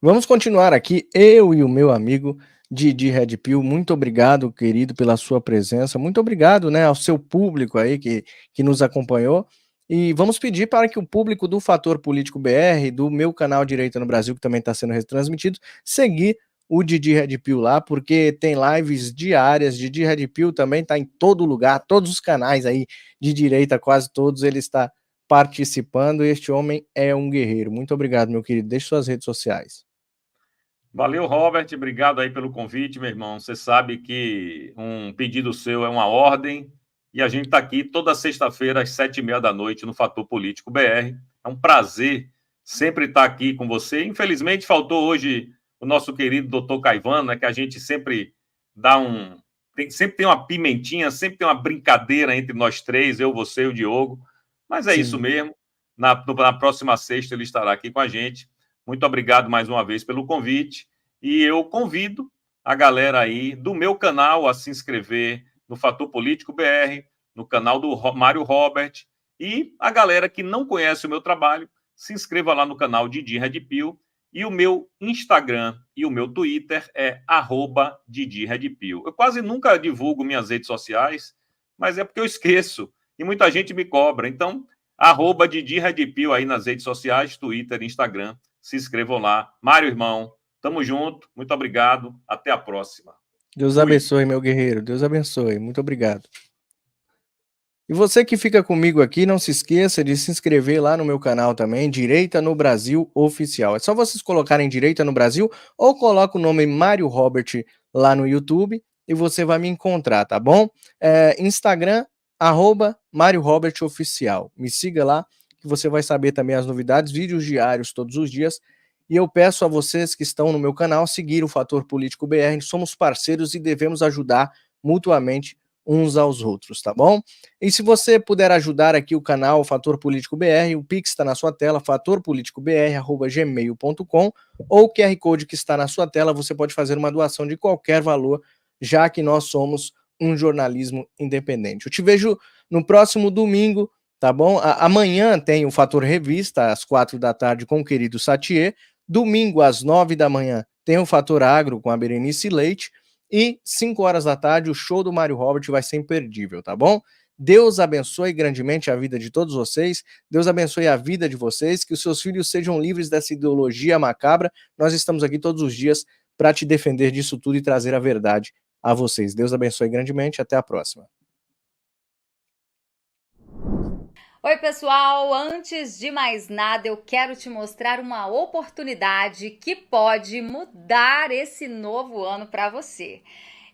Vamos continuar aqui, eu e o meu amigo Didi Red Pill. Muito obrigado, querido, pela sua presença. Muito obrigado, né, ao seu público aí que nos acompanhou. E vamos pedir para que o público do Fator Político BR, do meu canal Direita no Brasil, que também está sendo retransmitido, seguir o Didi Red Pill lá, porque tem lives diárias. Didi Red Pill também está em todo lugar, todos os canais aí de direita, quase todos, ele está participando. Este homem é um guerreiro. Muito obrigado, meu querido. Deixe suas redes sociais. Valeu, Robert. Obrigado aí pelo convite, meu irmão. Você sabe que um pedido seu é uma ordem e a gente está aqui toda sexta-feira às 7h30 da noite no Fator Político BR. É um prazer sempre estar aqui com você. Infelizmente, faltou hoje o nosso querido doutor Caivano, né, que a gente sempre dá sempre tem uma pimentinha, sempre tem uma brincadeira entre nós três, eu, você e o Diogo. Mas é isso mesmo. Na próxima sexta ele estará aqui com a gente. Muito obrigado mais uma vez pelo convite. E eu convido a galera aí do meu canal a se inscrever no Fator Político BR, no canal do Mário Robert. E a galera que não conhece o meu trabalho, se inscreva lá no canal Didi Red Pill. E o meu Instagram e o meu Twitter é @Didi Red Pill. Eu quase nunca divulgo minhas redes sociais, mas é porque eu esqueço. E muita gente me cobra. Então, @Didi Redpil aí nas redes sociais, Twitter, Instagram. Se inscrevam lá. Mário, irmão, tamo junto. Muito obrigado. Até a próxima. Deus Fui. abençoe, meu guerreiro. Deus abençoe. Muito obrigado. E você que fica comigo aqui, não se esqueça de se inscrever lá no meu canal também, Direita no Brasil Oficial. É só vocês colocarem Direita no Brasil ou coloca o nome Mário Robert lá no YouTube e você vai me encontrar, tá bom? Instagram, @Mário Robert Oficial. Me siga lá que você vai saber também as novidades, vídeos diários todos os dias. E eu peço a vocês que estão no meu canal seguir o Fator Político BR. Somos parceiros e devemos ajudar mutuamente uns aos outros, tá bom? E se você puder ajudar aqui o canal Fator Político BR, o Pix está na sua tela, fatorpoliticobr@gmail.com, ou o QR Code que está na sua tela, você pode fazer uma doação de qualquer valor, já que nós somos um jornalismo independente. Eu te vejo no próximo domingo, tá bom? Amanhã tem o Fator Revista, às 4 da tarde, com o querido Satier. Domingo, às 9 da manhã, tem o Fator Agro, com a Berenice Leite. E 5 horas da tarde, o show do Mário Robert vai ser imperdível, tá bom? Deus abençoe grandemente a vida de todos vocês. Deus abençoe a vida de vocês. Que os seus filhos sejam livres dessa ideologia macabra. Nós estamos aqui todos os dias para te defender disso tudo e trazer a verdade a vocês. Deus abençoe grandemente. Até a próxima. Oi, pessoal! Antes de mais nada, eu quero te mostrar uma oportunidade que pode mudar esse novo ano para você.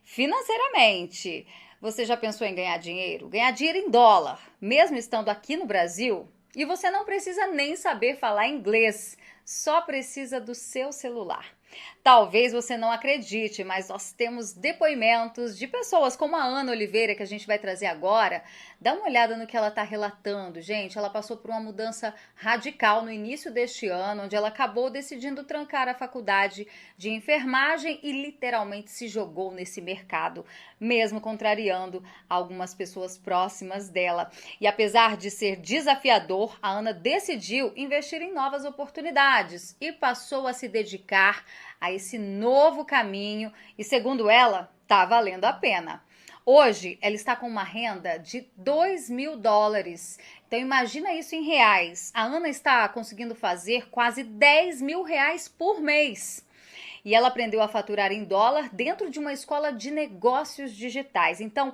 Financeiramente, você já pensou em ganhar dinheiro? Ganhar dinheiro em dólar, mesmo estando aqui no Brasil? E você não precisa nem saber falar inglês, só precisa do seu celular. Talvez você não acredite, mas nós temos depoimentos de pessoas como a Ana Oliveira, que a gente vai trazer agora. Dá uma olhada no que ela está relatando, gente. Ela passou por uma mudança radical no início deste ano, onde ela acabou decidindo trancar a faculdade de enfermagem e literalmente se jogou nesse mercado, mesmo contrariando algumas pessoas próximas dela. E apesar de ser desafiador, a Ana decidiu investir em novas oportunidades e passou a se dedicar a esse novo caminho e, segundo ela, tá valendo a pena. Hoje, ela está com uma renda de $2.000. Então, imagina isso em reais. A Ana está conseguindo fazer quase R$10.000 por mês. E ela aprendeu a faturar em dólar dentro de uma escola de negócios digitais. Então,